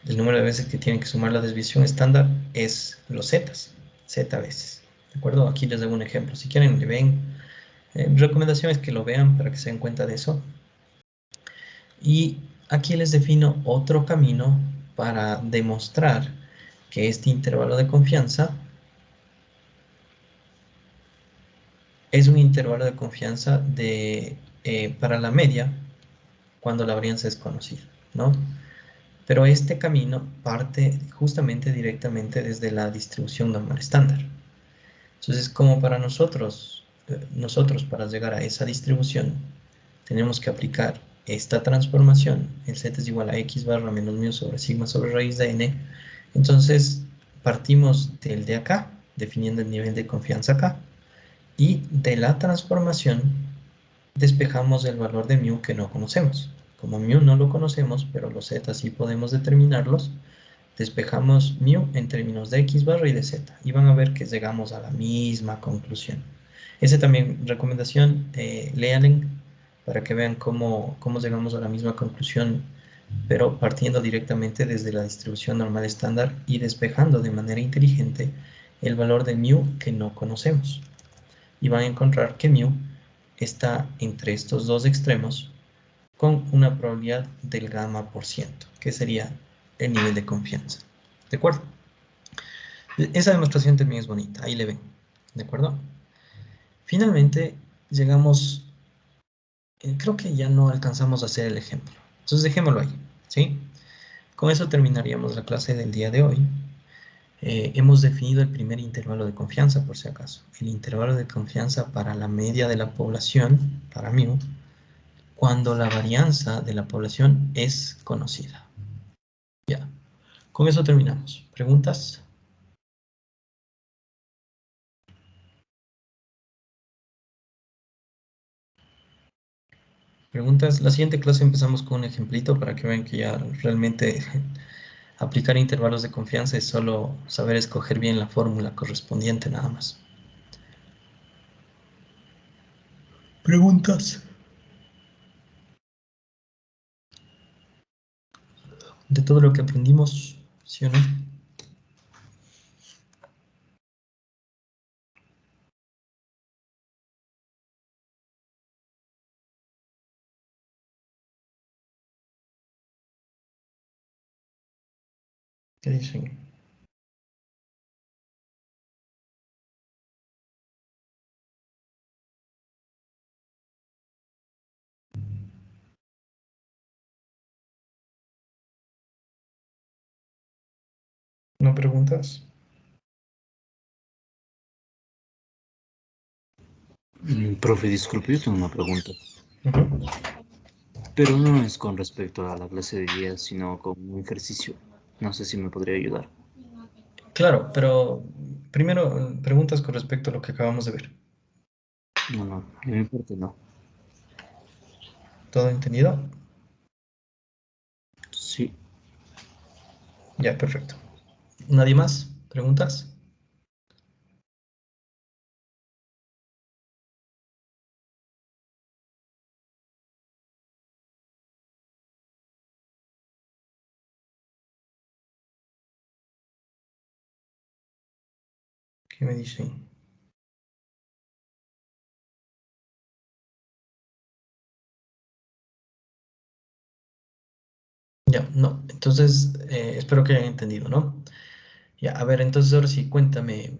el número de veces que tienen que sumar la desviación estándar es los zetas, z veces. ¿De acuerdo? Aquí les doy un ejemplo. Si quieren, le ven. Recomendación es que lo vean para que se den cuenta de eso. Y aquí les defino otro camino para demostrar que este intervalo de confianza es un intervalo de confianza para la media cuando la varianza es conocida, ¿no? Pero este camino parte justamente directamente desde la distribución normal estándar. Entonces, como para nosotros para llegar a esa distribución, tenemos que aplicar esta transformación, el z es igual a x barra menos mu sobre sigma sobre raíz de n, entonces partimos del de acá, definiendo el nivel de confianza acá, y de la transformación despejamos el valor de mu que no conocemos. Como mu no lo conocemos, pero los z sí podemos determinarlos, despejamos mu en términos de x barra y de z, y van a ver que llegamos a la misma conclusión. Esa también, recomendación, léanlo para que vean cómo llegamos a la misma conclusión, pero partiendo directamente desde la distribución normal estándar y despejando de manera inteligente el valor de mu que no conocemos. Y van a encontrar que mu está entre estos dos extremos con una probabilidad del gamma por ciento, que sería el nivel de confianza. ¿De acuerdo? Esa demostración también es bonita, ahí le ven. ¿De acuerdo? Finalmente, llegamos, creo que ya no alcanzamos a hacer el ejemplo. Entonces dejémoslo ahí, ¿sí? Con eso terminaríamos la clase del día de hoy. Hemos definido el primer intervalo de confianza, por si acaso. El intervalo de confianza para la media de la población, para mu, cuando la varianza de la población es conocida. Ya. Con eso terminamos. ¿Preguntas? ¿Preguntas? La siguiente clase empezamos con un ejemplito para que vean que ya realmente aplicar intervalos de confianza es solo saber escoger bien la fórmula correspondiente nada más. ¿Preguntas? De todo lo que aprendimos, ¿sí o no? ¿Qué dicen? ¿No preguntas? Profe, disculpe, yo tengo una pregunta, Ujú. pero no es con respecto a la clase de día, sino con un ejercicio. No sé si me podría ayudar. Claro, pero primero preguntas con respecto a lo que acabamos de ver. No, no, de mi parte no. ¿Todo entendido? Sí, Ya, perfecto. ¿Nadie más? ¿Preguntas? ¿Qué me dicen? Ya, no. Entonces, espero que hayan entendido, ¿no? Ya, a ver, entonces ahora sí, cuéntame,